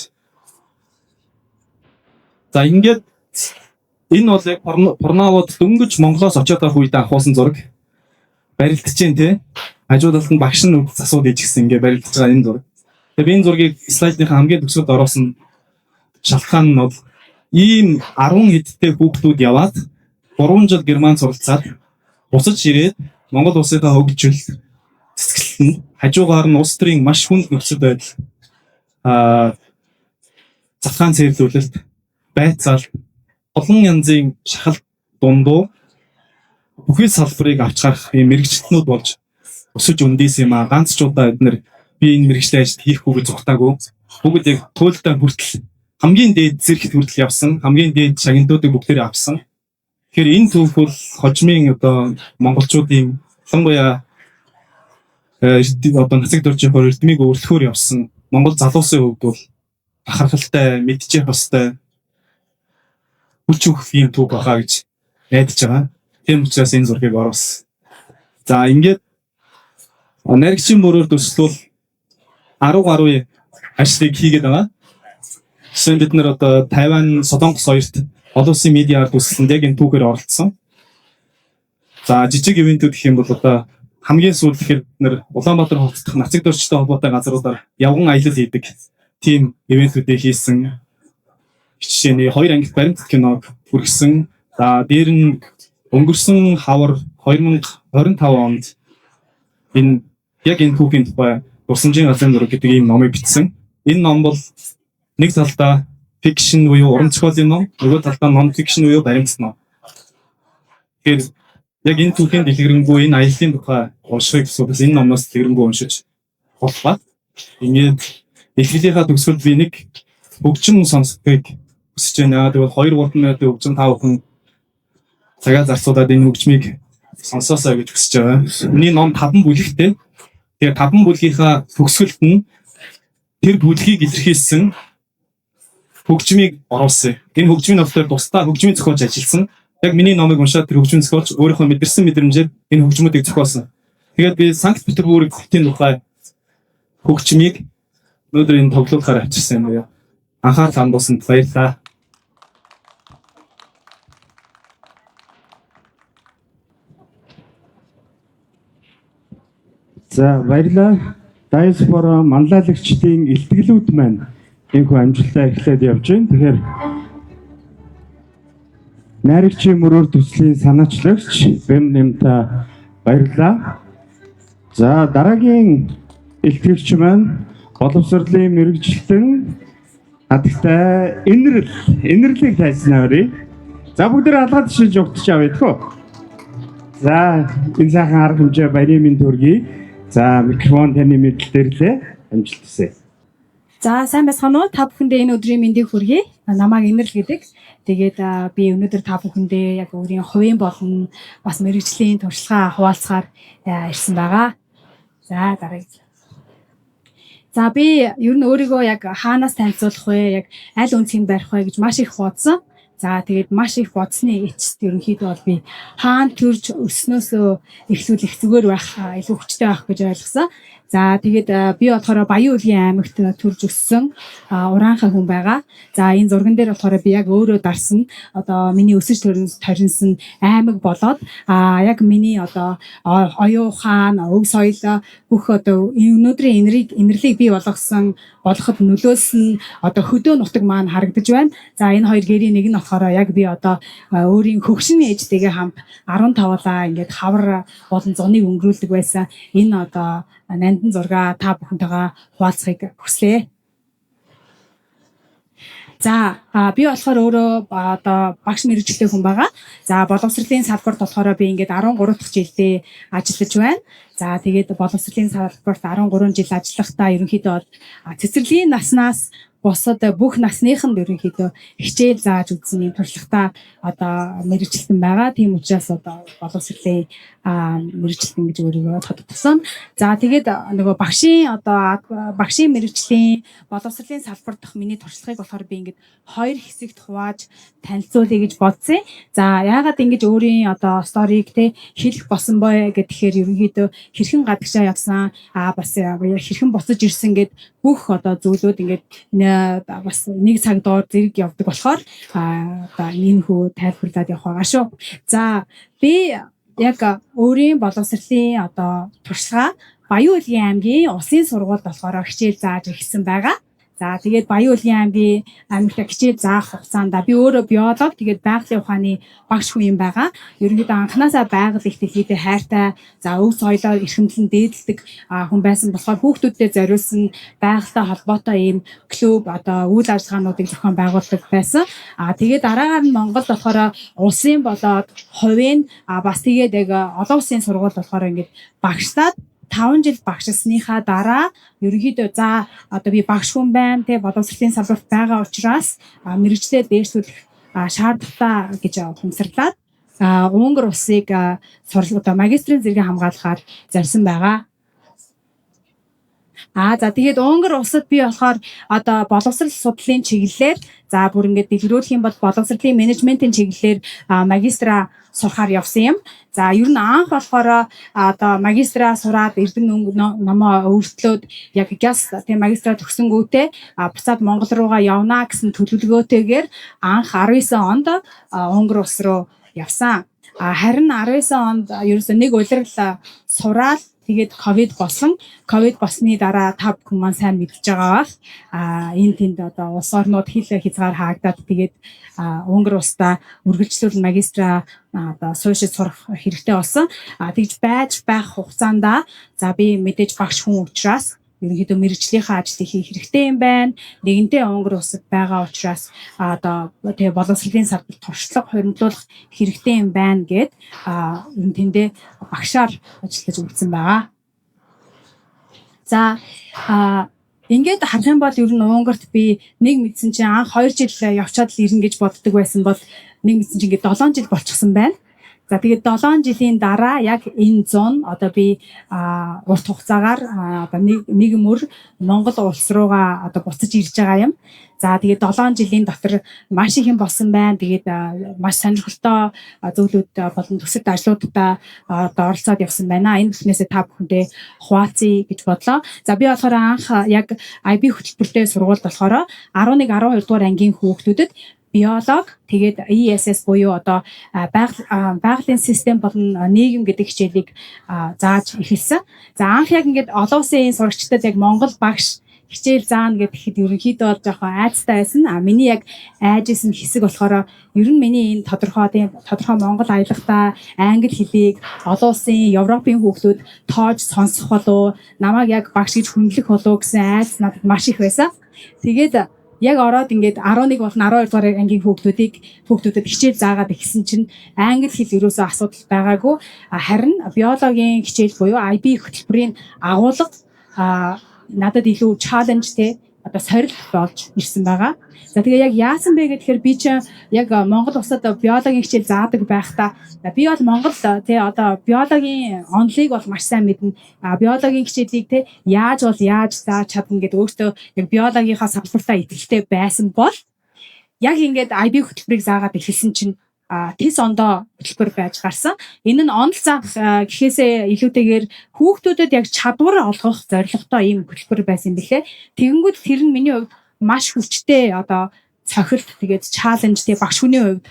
За ингээд энэ бол яг Порнавод дөнгөж Монголоос очиод байх үед авахсан зураг. Барилдаж чинь тий. Хажуудалд нь багш нь асууд ижигсэн ингээд барилдаж байгаа энэ зураг. Тэгээ энэ зургийг слайдынхаа хамгийн төгсгөлд оруулсан шалтгаан нь бол ийм 10 хэдтэй хүүхдүүд яваад 3 жил Герман суралцаад буцаж ирээд Монгол улсынхаа хөгжил цэцгэлтэн хажуугаар нь улс төрийн маш хүнд нөхцөл байдал цахаан цэвэрлүүлэлт байцаал олон янзын шахалт дундуу бүхэл салбарыг авч гарах юм мэрэгчлэтнүүд болж өсөж өндийсэн юм аа. Ганц ч удаа бид би энэ мэрэгчлийн ажилд хийхгүй гэж зүгтаагүй. Бүгд яг туйлдаа хүртэл хамгийн дээд зэрэгт хүртэл явсан, хамгийн дээд шагналуудыг бүгдээрээ авсан. Тэгэхээр энэ түүх бол хожмын одоо монголчуудын ялангуяа одоо Нацаг Доржийн эрдмийг өөрлөхөөр явсан монгол залуусын хувьд бол бахархалтай, мэдчих бастай хүч өгөх юм түүх байгаа гэж найдаж байгаа. Тийм учраас энэ зургийг оруулсан. За ингээд наригчийн мөрөөр төсөл 10 гаруй ажлыг хийгээд байгаа. Жишээ нь бид нар одоо Тайван Солонгос хоёрт олон улсын медиаар төсөлд яг энэ түүхээр оролцсон. За жижиг ивентүүд гэх юм бол одоо хамгийн сүүлд бид Улаанбаатар хотод Нацаг Доржтой холбоотой газруудаар явган аялал хийдэг тийм ивентүүдийг хийсэн. Жишээний 2 ангит баримт киног хүргэсэн. За дээр нь өнгөрсөн хавар 2025 онд энэ яг энэ түүхийн тухай Дурсамжийн газрын зураг гэдэг ийм номыг бичсэн. Энэ ном бол нэг талдаа фикшн буюу уран зохиолын ном, нөгөө талдаа нон фикшн буюу баримт ном. Тэгэхээр яг энэ түүхийн дэлгэрэнгүй энэ аяллаа тухай уншихыг хүсвэл энэ номоос дэлгэрэнгүй уншиж болбаад ингээд эхлэлийнхаа төгсгөлд би нэг хөгжим сонсохыг хүсэж байна. Тэгвэл 2-3 минутын хөгжим 5 хүн цагаа зарцуулаад энэ хөгжмийг сонсоосоо гэж хүсэж байгаа. Миний ном 5 бүлэгтэй. Тэгээ 5 бүлгийнхаа төгсгөлд нь тэр бүлгийг илэрхийлсэн хөгжмийг оруулсан. Энэ хөгжмийн номлоор тусдаа хөгжмийн зохиолч ажилласан. Яг миний номыг уншаад тэр хөгжмийн зохиолч өөрийнхөө мэдэрсэн мэдрэмжээр энэ хөгжмүүдийг зохиолсон. Тэгээд би Санкт Петербург хотын тухай хөгжмийг өнөөдөр энэ тоглоулахаар авчирсан юм. Анхаарал хандуулсанд баярлалаа. За баярлалаа. Диаспора манлайлагчдын илтгэлүүд маань энэхүү амжилтаа эхлээд явж байна. Тэгэхээр найрагчийн мөрөөр төслийн санаачлагч Бэм Нэмта баярлалаа. За дараагийн илтгэгч маань боловсролын мэрэгчлэн хатагтай инэрлийг тайлснаарай. За бүгд алгаад шиж өгч авъя тэхөө. За энэ сайхан арга хэмжээ баярын мэнд төргий. За микрофон таны мэдлэлтэрлээ. амжилт хүсье. За сайн байцгаана уу? Та бүхэндээ энэ өдрийн мэндийг хүргэе. Намайг Инэрл гэдэг. Тэгээд би өнөөдөр та бүхэндээ яг өөрийн хувийн болон бас мэрэгжлийн туршлагаа хуваалцахаар ирсэн байгаа. За дараагийн. За би ер нь өөрийгөө яг хаанаас танилцуулах вэ? Яг аль үнцгийг барих вэ гэж маш их бодсон. За тэгээд маш их бодсны эцэст ерөнхийдөө бол би хаан төрж өснөөсөө эхлүүлэх зүгээр байх илүү хүчтэй байх гэж ойлгосон. За тэгээд би болохоор Баян-Улгийн аймагт төрж өссөн ураанхай хүн байгаа. За энэ зурган дээр болохоор би яг өөрөө дарсан одоо миний өсөж төрсөн аймаг болоод яг миний одоо оюун ухаан, өв соёл бүх одоо өнөөдрийн инэрлийг бий болгоход нөлөөлсөн одоо хөдөө нутаг маань харагдаж байна. За энэ хоёр гэрийн нэг нь болохоор яг би одоо өөрийн хөгшин ээжтэйгээ хамт 15-аа ингээд хавар болон зуныг өнгөрүүлдэг байсан. Энэ одоо нандин зургаа та бүхэнтэйгээ хуваалцахыг хүслээ. За би болохоор өөрөө одоо багш мэргэжлээ хүн байгаа. За боловсролын салбарт болохоор би ингээд 13 дахь жилдээ ажиллаж байна. За тэгээд боловсролын салбарт 13 жил ажиллахдаа ерөнхийдөө бол цэцэрлэгийн наснаас бусад бүх насныханд ерөнхийдөө хичээл зааж үзсэн юм туршлагатай одоо мэргэжилтэн байгаа. Тийм учраас одоо боловсролын мэргэжилтэн гэж өөрийгөө тодорхойлсон. За тэгээд нөгөө багшийн мэргэжлийн боловсролын салбар дахь миний туршлагыг болохоор би ингээд хоёр хэсэгт хувааж танилцуулъя гэж бодсон. За яагаад ингэж өөрийн одоо сториг те хэлэх болсон бай гэхээр ерөнхийдөө хэрхэн гадагшаа явсан бас хэрхэн буцаж ирсэн гэд бүх одоо зүйлүүд ингээд бас нэг цаг доор зэрэг явдаг болохоор одоо энэ хүү тайлбарлаад явах байгаа шүү. За би яг өөрийн боловсролын одоо туршлага Баян-Улгийн аймгийн улсын сургуульд болохоор хичээл зааж ирсэн байгаа. За тэгээд Баян-Улгийн аймгийн аймагт хичээл заах хугацаанд би өөрөө биолог тэгээд байгалийн ухааны багш хүн юм байгаа. Ерөнхийдөө анханасаа байгаль их дэлхийдээ хайртай, за өв соёлоор эрхэмлэн дээдэлдэг хүн байсан болохоор хүүхдүүдэд зориулсан байгальтай холбоотой ийм клуб одоо үйл ажиллагаануудыг зохион байгуулдаг байсан. Тэгээд дараагаар нь Монголд болохоор улсын болоод хувийн бас тэгээд яг олон улсын сургууль болохоор ингээд багшлаад 5 жил багшлсныхаа дараа ерөнхийдөө за одоо би багш хүн байна те боловсролын салбарт байгаа учраас мэргэжлээ дээшлүүлэх шаардлагатай гэж ухамсарлаад Унгар улсыг одоо магистрийн зэрэгээ хамгаалахаар зорьсон байгаа. За тэгээд Унгар улсад би болохоор одоо боловсрол судлалын чиглэлээр за бүр ингээд дэлгэрүүлэх юм бол боловсролын менежментийн чиглэлээр магистраа сурахаар явсан юм. За ер нь анх болохоор одоо магистраа сураад Эрдэнэ номоо өөрчлөөд яг гяс тийм магистраа төгсөнгүүтээ буцаад Монгол руугаа явна гэсэн төлөвлөгөөтэйгээр анх 19 онд Унгар улс руу явсан. Харин 19 онд ерөөсөө нэг улирал сураад тэгээд ковид болсны дараа та бүхэн маань сайн мэдж байгаа бах. Энэ тэнд одоо улс орнууд хил хязгаар хаагдаад тэгээд Унгар улстай үргэлжлүүлэн магистраа одоо суушид сурах хэрэгтэй болсон. Тэгж байж байх хугацаанд за би мэдээж багш хүн учраас ерөнхийдөө мэргэжлийнхаа ажлыг хийх хэрэгтэй юм байна. Нэгэнтээ Унгар улсад байгаа учраас одоо тэгээ боловсролын салбарт туршлага хоригдлуулах хэрэгтэй юм байна гэд ер нь тэндээ багшаар ажиллаж үлдсэн байгаа. За ингээд харах юм бол ер нь Унгарт би нэг мэдсэн чинь анх 2 жил явчаад л ирнэ гэж боддог байсан бол нэг мэдсэн чинь ингээд 7 жил болчихсон байна. За тэгээд 7 жилийн дараа яг энэ 100 одоо би урт хугацаагаар одоо нэг мөр Монгол улс руугаа одоо буцаж ирж байгаа юм. За тэгээд 7 жилийн дотор маш их юм болсон байна. Тэгээд маш сонирхолтой зүйлүүд болон төсөлт ажлуудаа одоо оролцоод явсан байна. Энэ бүхнээсээ та бүхэндээ хуваалцъя гэж бодлоо. За би болохоор анх яг IB хөтөлбөртэй сургуульд болохоор 11 12 дугаар ангийн хүүхдүүдэд биолог тэгээд ESS буюу одоо байгалийн систем болон нийгэм гэдэг хичээлийг зааж эхэлсэн. За анх яг ингээд олон улсын сурагчдад яг Монгол багш хичээл заана гэхэд ерөнхийдөө жоохон айцтай байсан. Миний яг айжсэн хэсэг болохоор ер нь миний энэ тодорхой Монгол аялахтаа англи хэлийг олон улсын Европын хүүхдүүд тоож сонсох болов намайг яг багш гэж хүндлэх болов гэсэн айц надад маш их байсан. Тэгээд яг ороод ингээд 11 болон 12 дугаар ангийн хүүхдүүдэд хичээл заагаад ихсэн чинь англи хэл ерөөсөө асуудал байгаагүй. Харин биологийн хичээл буюу IB хөтөлбөрийн агуулга надад илүү чаленжтэй одоо сорил болж ирсэн байгаа. За тэгээ яг яасан бэ гэхээр би ч яг Монгол улсад биологийн хичээл заадаг байхдаа би бол Монгол тий одоо биологийн онолыг бол маш сайн мэднэ. Биологийн хичээлийг тий яаж зааж чадна гэдэг өөртөө яг биологийнхаа салбартаа итгэлтэй байсан бол яг ингээд IB хөтөлбөрийг заагаад эхэлсэн чинь тис ондоо хөтөлбөр байж гарсан. Энэ нь онол заах гэхээсээ илүүтэйгээр хүүхдүүдэд яг чадвар олгох зорилготой ийм хөтөлбөр байсан юм билээ. Тэгэнгүүт тэр нь миний хувьд маш хүчтэй одоо цохилт тэгээд чаленжтэй багш хүний хувьд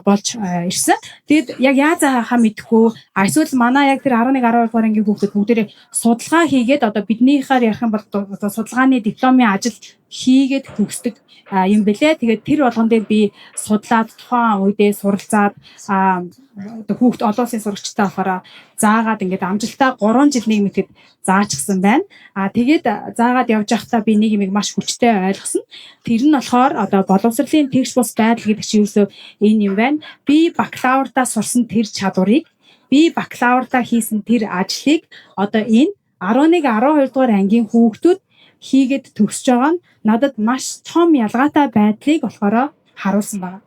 болж ирсэн. Тэгэд яг яаж заахаа мэдэхгүй эсвэл манай яг тэр 11 12 дугаар ангийн хүүхдүүд бүгдээрээ судалгаа хийгээд одоо биднийхээр ярих юм бол одоо судалгааны дипломын ажил хийгээд төгсдөг юм бэлээ. Тэгээд тэр болгон дээр би судлаад тухайн үедээ суралцаад одоо хүүхд олон улсын сурагчтай болохоор заагаад ингээд амжилтаа 3 жил нийгмэд заачсан байна. Тэгээд заагаад явж байхдаа би нэг юм маш хүчтэй ойлгосон. Тэр нь болохоор одоо боловсролын тэгш бус байдал гэдэг чинь юусоо энэ юм байна. Би бакалавртаа сурсан тэр чадварыг, би бакалавртаа хийсэн тэр ажлыг одоо энэ 11 12 дугаар ангийн хүүхдүүд хийгээд төгсөж байгаа нь надад маш том ялгаатай байдлыг болохоор харуулсан байна.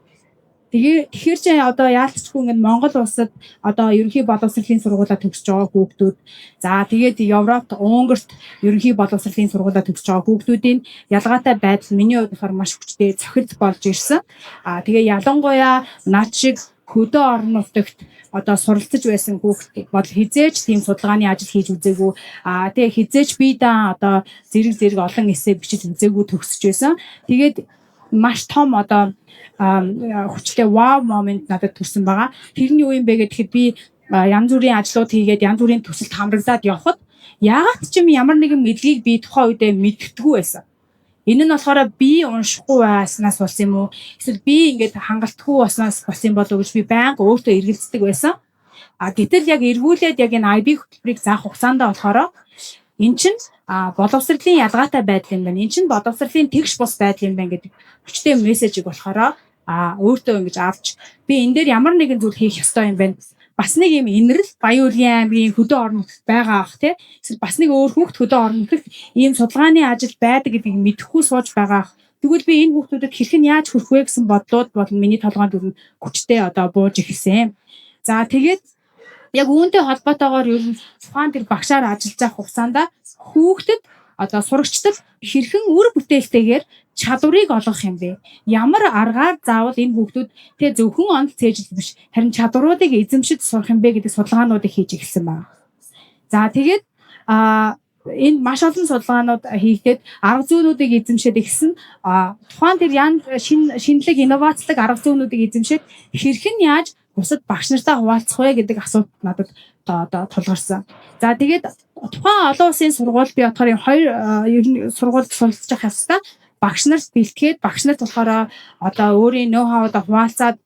Тэгэхээр чи одоо яалтчгүй ингээд Монгол улсад одоо ерөнхий боловсролын сургуулаа төгсөж байгаа хүүхдүүд за тэгээд Европт Унгарт ерөнхий боловсролын сургуулаа төгсөж байгаа хүүхдүүдийн ялгаатай байдал миний хувьд болохоор маш хүчтэй цохилт болж ирсэн. Тэгээ ялангуяа над шиг хөдөө орон нутагт одоо суралцж байсан хүүхд бол хизээч тийм судалгааны ажил хийж үзээгүй. Тэгээ хизээч би да одоо зэрэг олон эссе бичиж үзээгүй төгсөж байсан. Тэгээд маш том одоо хүчтэй вау момент надад төрсэн байгаа. Тэрний юу юм бэ гэхэд би янз бүрийн ажлууд хийгээд янз бүрийн төсөлд хамрагдаад явхад яагаад ч юм ямар нэгэн мэдлэгийг би тухайн үедээ мэддэггүй байсан. Энэ нь болохоор би уншихгүй байснаас болсон юм уу? Эсвэл би ингээд хангалтгүй баснаас болсон юм болов уу гэж би байнга өөртөө эргэлздэг байсан. Гэтэл яг эргүүлээд яг энэ IB хөтөлбөрийг заах хугацаанд болохоор эн чинь боловсролын ялгаатай байдал юм байна. Эн чинь боловсролын тэгш бус байдал юм байна гэдэг хүчтэй мессежийг болохоор өөртөө ингэж авч би энэ дээр ямар нэгэн зүйл хийх ёстой юм байна. Бас нэг юм инэрл Баян Улгийн аймгийн хөдөө орон нутагт байгаа ах тий. Эсвэл бас нэг өөр хүүхд хөдөө орон нутагт ийм судалгааны ажил байдаг гэдгийг мэдэхгүй сууж байгаа ах. Тэгвэл би энэ хүүхдүүдэд хэрхэн яаж хүрэх вэ гэсэн бодлууд бол миний толгойд өрн хүчтэй одоо бууж эхэлсэн. За тэгээд яг үүнтэй холбоотойгоор ер нь тухайн тэр багшаар ажиллаж байгаа хугацаанд хүүхдэд одоо сурагчдад хэрхэн үр бүтээлтэйгээр чадварыг олгох юм бэ? Ямар аргаар заавал энэ хүүхдүүд тэ зөвхөн онол цээжил биш харин чадваруудыг эзэмшиж сурах юм бэ гэдэг судалгаануудыг хийж эхэлсэн байна. За тэгээд энд маш олон судалгаанууд хийгээд арга зүйнүүдийг эзэмшээд эхэлсэн. Тухайн тэр шинэлэг инновацлог арга зүйнүүдийг эзэмшээд хэрхэн яаж бусад багш нартай хуваалцах вэ гэдэг асуулт надад одоо тулгарсан. За тэгээд тухайн олон улсын сургууль би болохоор хоёр сургуульд суралцж байгаа хэвээр багш нарт бэлтгээд багш нарт болохоор одоо өөрийн ноу хаваа хуваалцаад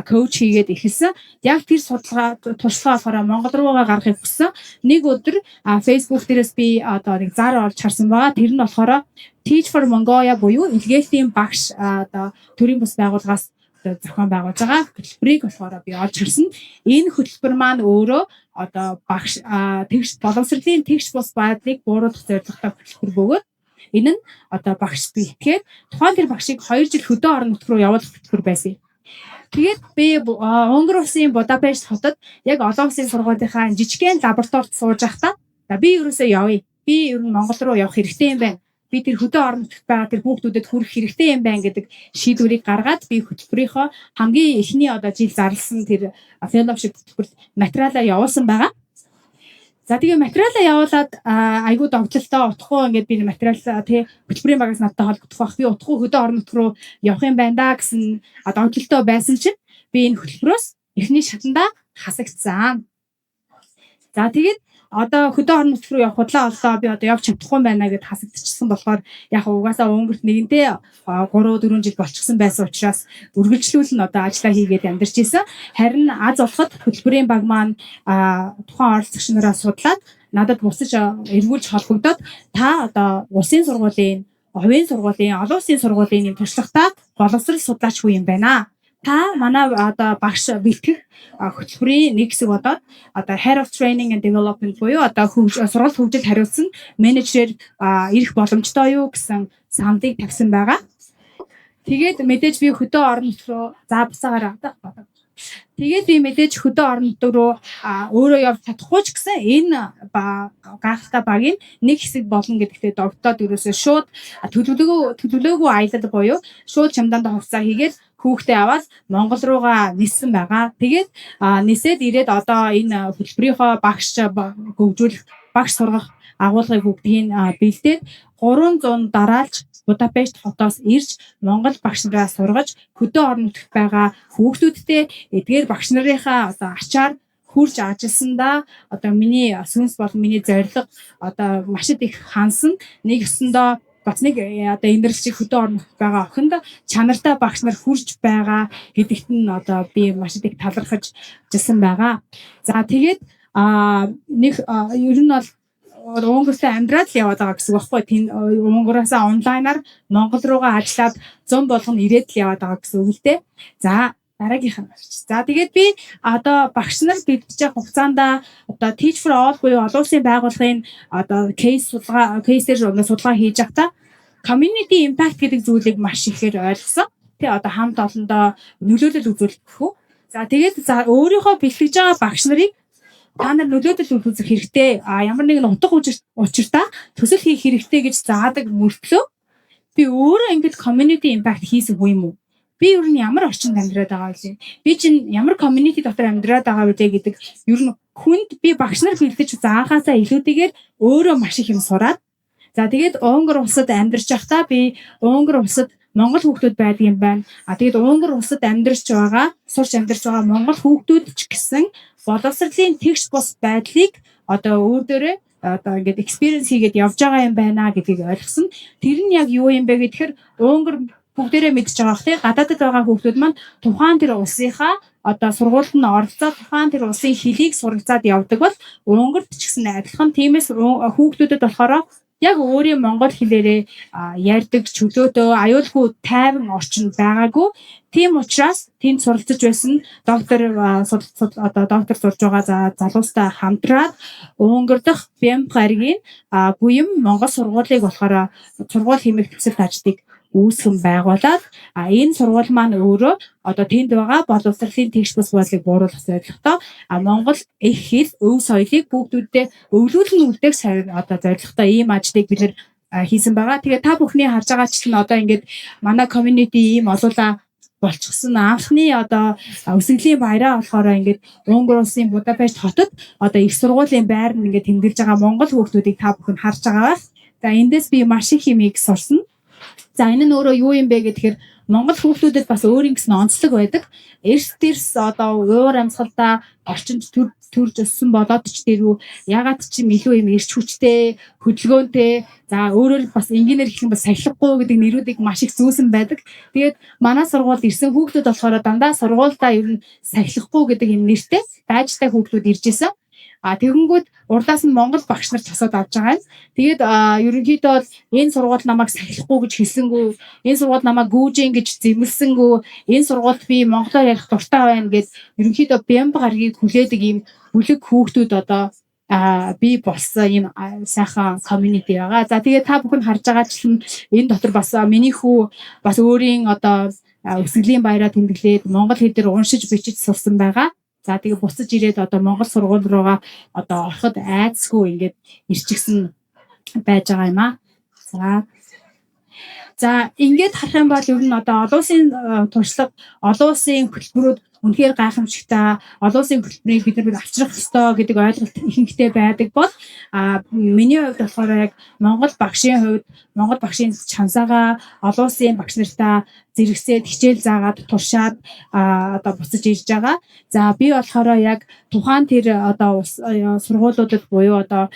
коуч хийгээд эхэлсэн. Яг тэр судалгаа туршлага болохоор Монгол руугаа гаргахыг хүссэн. Нэг өдөр Facebook дээрээс би одоо нэг зар олж харсан байгаа. Тэр нь болохоор Teach for Mongolia буюу илгээлийн багш одоо төрийн бус байгууллагаас зохион байгуулж байгаа хөтөлбөрийг болохоор би олж харсан. Энэ хөтөлбөр маань өөрөө одоо багш тэгш боловсролын тэгш бус байдлыг бууруулах зорилготой хөтөлбөр бөгөөд энэ нь одоо багш бэлтгээд тухайн тэр багшийг 2 жил хөдөө орон нутг руу явуулах хөтөлбөр байсан. Тэгээд би Унгар улсын Будапешт хотод яг олон улсын сургуулийнхаа жижигхэн лабораторид сууж байхдаа би ерөөсөө явъя. Би ер нь Монгол руу явах хэрэгтэй юм байна. Би тэр хөдөө орон нутагт байгаа тэр хүүхдүүдэд хүрэх хэрэгтэй юм байна гэдэг шийдвэрийг гаргаад би хөтөлбөрийнхөө хамгийн эхний одоо жил зарласан тэр fellowship хөтөлбөрт материалаа явуулсан байгаа. За тэгээ материалаа явуулаад айгуу догтлолтой утгагүй ингээд би материал тий хөтөлбөрийн багаас надтай холбогдох байх. Би утгагүй хөдөө орон нутг руу явах юм байна да гэсэн догтлолтой байсан чинь би энэ хөтөлбөрөөс эхний шатандаа хасагдсан. За тэгээд одоо хөдөө орон нутг руу явах худлаа оллоо би одоо явж чадахгүй байна гэд хасагдчихсан болохоор яг угаасаа Унгарт нэгэнтээ 3-4 жил болчихсон байсан учраас үргэлжлүүлэн одоо ажиллаа хийгээд амьдарч исэн. Харин аз олоход хөтөлбөрийн баг маань тухайн оролцогч нараа судлаад надад бусаж эргүүлж холбогдоод та одоо улсын сургуулийн, хувийн сургуулийн, олон улсын сургуулийн юм туршлагатай боловсрол судлаач хүү юм байна. та манай одоо багш бэлтгэх хөтөлбөрийн нэг хэсэг бодоод одоо Head of Training and Development буюу одоо сургууль хөгжилд хариуцсан менежер ирэх боломжтой юу гэсэн сандыг тавьсан байгаа. Тэгээд мэдээж би хөдөө орон нутг руу буцаагаар авдаг. Тэгээд би мэдээж хөдөө орон нутг руу өөрөө явж чадахгүй ч гэсэн энэ гайхалтай багийн нэг хэсэг болно гэдэгтээ догтоод ерөөсөө шууд төлөвлөгөөгүй аялал буюу шууд чамдаанд хувцас хийгээд хүүхдээ аваад Монгол руугаа нисэн байгаа. Тэгээд нисээд ирээд одоо энэ хөтөлбөрийнхөө багш хөгжүүлэх багш сургах агуулгыг бүгдийг бэлдээд 300 дараалж Будапешт хотоос ирж Монгол багш нараа сургаж хөдөө орон нутагт байгаа хүүхдүүдтэй эдгээр багш нарынхаа одоо ачаар хурж ажилласандаа одоо миний сүнс болон миний зорилго одоо маш их хансан нэг өсөндөө бас нэг одоо эндэрч хөдөө орон нутагт байгаа охинд чанартай багш нар хурж байгаа гэдэгт нь одоо би маш их талархаж ажилласан байгаа. За тэгээд нэг ер нь бол Өнгөрсөн амьдрал яваад байгаа гэсэн үг байхгүй. Тийм өнгөрөөсөө онлайнаар Монгол руугаа ажиллаад 100 болгон ирээд л яваад байгаа гэсэн үг л дээ. За дараагийнх нь. За тэгээд би одоо багш нар бэлдэж байгаа хугацаанд одоо Teach for All буюу олон улсын байгууллагын одоо кейсээр судалгаа хийж байхдаа community impact гэдэг зүйлийг маш ихээр ойлгосон. Тэ одоо хамт олондоо нөлөөлөл үзүүлэх гэх үү. За тэгээд өөрийнхөө бэлтгэж байгаа багш нарыг та нар нөлөөдөл үзүүлэх хэрэгтэй. Ямар нэгэн утга учиртаа төсөл хийх хэрэгтэй гэж заадаг мөртлөө би өөрөө ингэж community impact хийсэн хүн юм уу? Би ер нь ямар орчинд амьдраад байгаа вэ? Би чинь ямар community дотор амьдраад байгаа вэ гэдэг ер нь хүнд би багш нар бэлдэж заахаасаа илүүтэйгээр өөрөө маш их юм сураад. За тэгээд Унгар улсад амьдарч байхдаа би Унгар улсад Монгол хүүхдүүд байдаг юм байна. Тэгээд Унгар улсад сурч амьдарч байгаа Монгол хүүхдүүд ч гэсэн боловсролын тэгш бус байдлыг одоо өөрөөрөө одоо ингээд experience хийгээд явж байгаа юм байна гэдгийг ойлгосон. Тэр нь яг юу юм бэ гэхээр Унгар бүгдээрээ мэдж байгаа хэрэг гадаадд байгаа хүүхдүүд маань тухайн тэр улсынхаа одоо сургуульд нь оролцоод тухайн тэр улсын хэлийг суралцаад явдаг бол Унгарт ч гэсэн адилхан. Тиймээс хүүхдүүдэд болохоор яг өөрийн монгол хэлээрээ ярьдаг чөлөөтэй аюулгүй тайван орчин байгаагүй. Тийм учраас тэнд суралцж байсан доктор сурж байгаа залуустай хамтраад Унгар дахь Бямб гарагийн буян Монгол сургуулийг болохоор сургууль хэмээх төсөлт ажлыг үүсгэн байгуулад энэ сургууль маань өөрөө одоо тэнд байгаа боловсролын тэгш бус байдлыг бууруулах зорилготой Монгол их хэл өв соёлыг бүгдүүдэд өвлүүлэн үлдээх одоо зорилготой ийм ажлыг бид нэр хийсэн байгаа. Тэгээ та бүхний харж байгаачлан одоо ингээд манай community ийм олуулаа болчихсон анхны одоо өсгөлийн баяраа болохоор ингээд Унгар улсын Будапешт хотод одоо их сургуулийн байр нь ингээд тэмдэглэж байгаа монгол хүүхдүүдийг та бүхэн харж байгаа. За эндээс би маш их юмыг сурсан. За энэ нь өөрөө юу юм бэ гэхээр монгол хүүхдүүдэд бас өөр юм гэсэн онцлог байдаг. Эрс одоо уур амьсгалдаа орчинд төрж өссөн болоод ч тэрүү ягаад ч юм илүү юм эрч хүчтэй, хөдөлгөөнтэй, за өөрөөр бас инженеэр гэх юм бас сахилахгүй гэдэг нэрүүдийг маш их зүүсэн байдаг. Тэгээд манай сургуульд ирсэн хүүхдүүд болохоор дандаа сургуульдаа ер нь сахилахгүй гэдэг юм нэртэй дайжтай хүүхдүүд ирж исэн. Тэгэнгүүт урдаас нь монгол багш нар асууд авч байгаа юм. Тэгээд ерөнхийдөө бол энэ сургууль намайг сахилахгүй гэж хэлсэнгүй, энэ сургууль намайг гүүжин гэж зэмлсэнгүй, энэ сургуульд би монголоор ярих дуртай байна гэж ерөнхийдөө Бямб гарагийг хүлээдэг ийм бүлэг хүүхдүүд одоо би болсон ийм сайхан community байгаа. За тэгээд та бүхэн харж байгаачлан энэ дотор бас миний хүү бас өөрийн одоо өсгөлийн баяраа тэмдэглээд монгол хэл дээр уншиж бичиж сурсан байгаа. За тэгээ буцаж ирээд одоо Монгол сургууль руугаа одоо ороход айцгүй ингээд ирчихсэн байж байгаа юм аа. За ингээд харах юм бол ер нь одоо олон улсын туршлага, олон улсын хөтөлбөрүүд үнэхээр гайхамшигтай, олон улсын хөтөлбөрийг бид нар авчрах ёстой гэдэг ойлголт ихэнхдээ байдаг бол миний хувьд болохоор яг монгол багшийн чансаагаа олон улсын багш нартай зэрэгсээд хичээл заагаад туршаад одоо буцаж ирж байгаа. За би болохоор яг тухайн тэр одоо сургуулиудад буюу одоо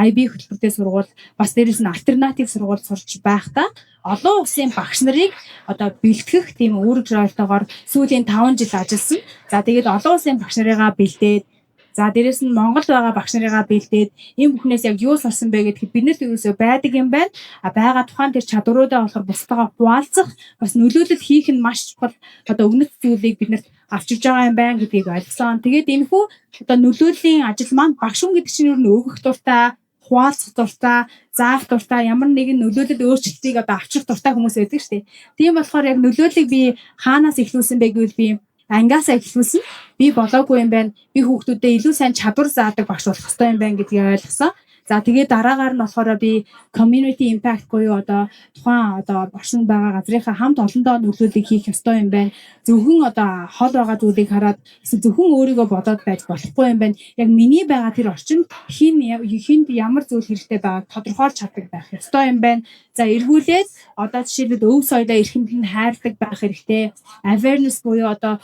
IB хөтөлбөртэй сургууль бас дээрээс нь альтернатив сургууль сурч байхдаа олон улсын багш нарыг одоо бэлтгэх тийм үүрэг зорилтойгоор сүүлийн 5 жил ажилласан. За тэгээд олон улсын багш нарыгаа бэлдээд За дээрэс нь Монголд байгаа багш нарыгаа бэлдээд энэ бүхнээс яг юу сурсан бэ гэдгийг биднэрт юусоо байдаг юм байна. Байгаа тухайн тэр чадваруудаа болохоор бусдаагаа хуваалцах, бас нөлөөлөл хийх нь маш чухал одоо өгнөц зүйлийг биднэрт авчирж байгаа юм байна гэдгийг ойлгосон. Тэгээд энэхүү одоо нөлөөллийн ажил маань багш хүн гэдэг чинь юу нөгөх дуртай, хуваалцах дуртай, заах дуртай, ямар нэгэн нөлөөлөл өөрчлөлтийг одоо авчрах дуртай хүмүүс байдаг шүү дээ. Тийм болохоор яг нөлөөллийг би хаанаас эхлүүлсэн бэ гэвэл би ангиасаа эхлүүлсэн. Би болоогүй юм байна. Би хүүхдүүдэд илүү сайн чадвар заадаг багш болох хэрэгтэй юм байна гэдгийг ойлгосон. За тэгээд дараагаар нь болохоор би community impact буюу одоо тухайн одоо багшин байгаа газрынхаа хамт олондоо нөлөөллийг хийх ёстой юм байна. Зөвхөн одоо хол байгаа зүйлийг хараад зөвхөн өөрийгөө бодоод байж болохгүй юм байна. Яг миний байгаа тэр орчинд хинд ямар зүйл хэрэгтэй байгааг тодорхойлж чаддаг байх ёстой юм байна. За эргүүлээд одоо жишээлбэл өв соёлоо эрхэмлэн хайрладаг байх хэрэгтэй. Awareness буюу одоо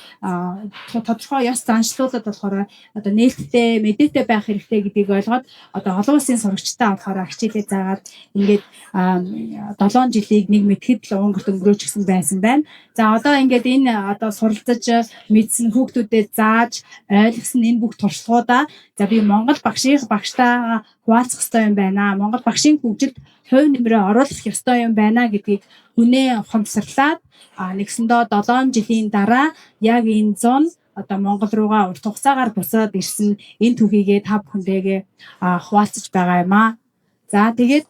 тодорхой ёс заншлуулаад болохоор одоо нээлттэй, мэдээтэй байх хэрэгтэй гэдгийг ойлгоод одоо олон улсын сурагчтай болохоор хичээлээ заагаад ингээд 7 жилийг нэг мэтгэд л өнгөрт өнгөрөөч гэсэн байсан байна. За одоо ингээд энэ одоо суралцаж мэдсэн хүүхдүүдэд зааж ойлгосон энэ бүх туршлагуудаа за би Монгол багштайгаа хуваалцах ёстой юм байна. Монгол багшийн хөгжилд хувь нэмрээ оруулах ёстой юм байна гэдгийг хүнээ ухамсарлаад нэгсэндээ 7 жилийн дараа яг энэ зон одоо Монгол руугаа урт хугацаагаар буцаад ирсэн энэ түүхийгээ та бүхэндээ хуваалцаж байгаа юм аа. За тэгээд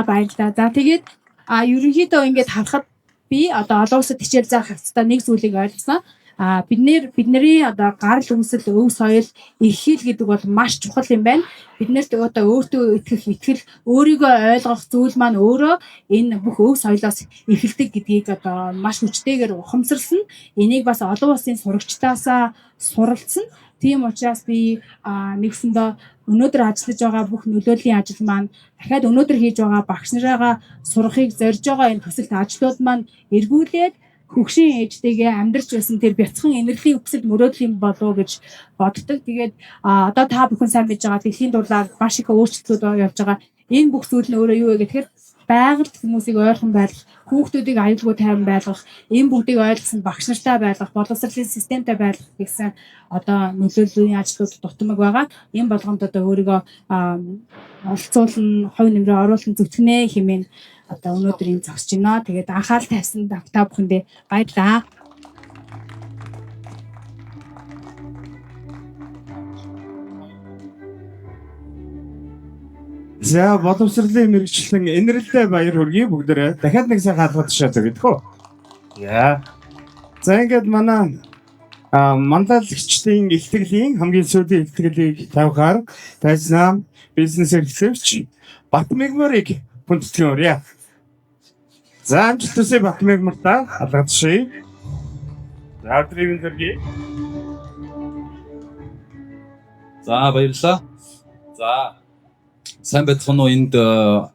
баярлалаа. За тэгээд ерөнхийдөө ингээд харахад би одоо олон улсад хичээл заах хэвчээ нэг зүйлийг ойлгосон. Бидний одоо гарал үүсэл өв соёл эрхийл гэдэг бол маш чухал юм байна. Биднэрт одоо өөртөө итгэл өөрийгөө ойлгох зүйл маань өөрөө энэ бүх өв соёлоос эхэлдэг гэдгийг одоо маш хүчтэйгээр ухамсарлсан. Энийг бас олон улсын сурагчдаасаа суралцсан. Тийм учраас би нэгсэндээ өнөөдөр ажиллаж байгаа бүх нөлөөллийн ажил маань дахиад өнөөдөр хийж байгаа багш нарыгаа сурахыг зорж байгаа энэ төсөлт ажлууд маань эргүүлээд хөгшин ээжтэйгээ амьдарч байсан тэр бяцхан энергийн өксөд мөрөөдөл юм болов гэж боддог. Тэгээд одоо та бүхэн сайн мэдж байгаа дэлхийн дурлаар маш их өөрчлөлтүүд явж байгаа. Энэ бүх зүйл нь өөрөө юу вэ гэхээр байгальд хүмүүсийг ойрхон байлгах, хүүхдүүдийг аюулгүй тайван байлгах, энэ бүгдийг ойлгосон багш нартай байлгах, боловсролын системтэй байлгах гэсэн одоо нөлөөллийн ажлууд дутмаг байгаа. Энэ болгонд одоо өөрийгөө оролцуулна, хувь нэмрээ оруулан зүтгэнэ хэмээн одоо өнөөдөр энэ зогсож байна. Тэгээд анхаарал тавьсан та бүхэндээ баярлалаа. За боловсролын мэрэгчлэн инэрлээ баяр хүргэе бүгдээрээ. Дахиад нэг сайн хаалгад тушаад өгөх үү? Яа. За ингээд манай манлайлагчдын ихтгэлийн хамгийн сүүлийн ихтгэлийг тавихаар тайзнаа бизнес эрхлэгч Батмигмарыг хүндэтгэн өрье. За амжилттай Батмигмартаа хаалгад тушъя. За древэн зэрэг. За баярлалаа. За сайн байцгаана уу энд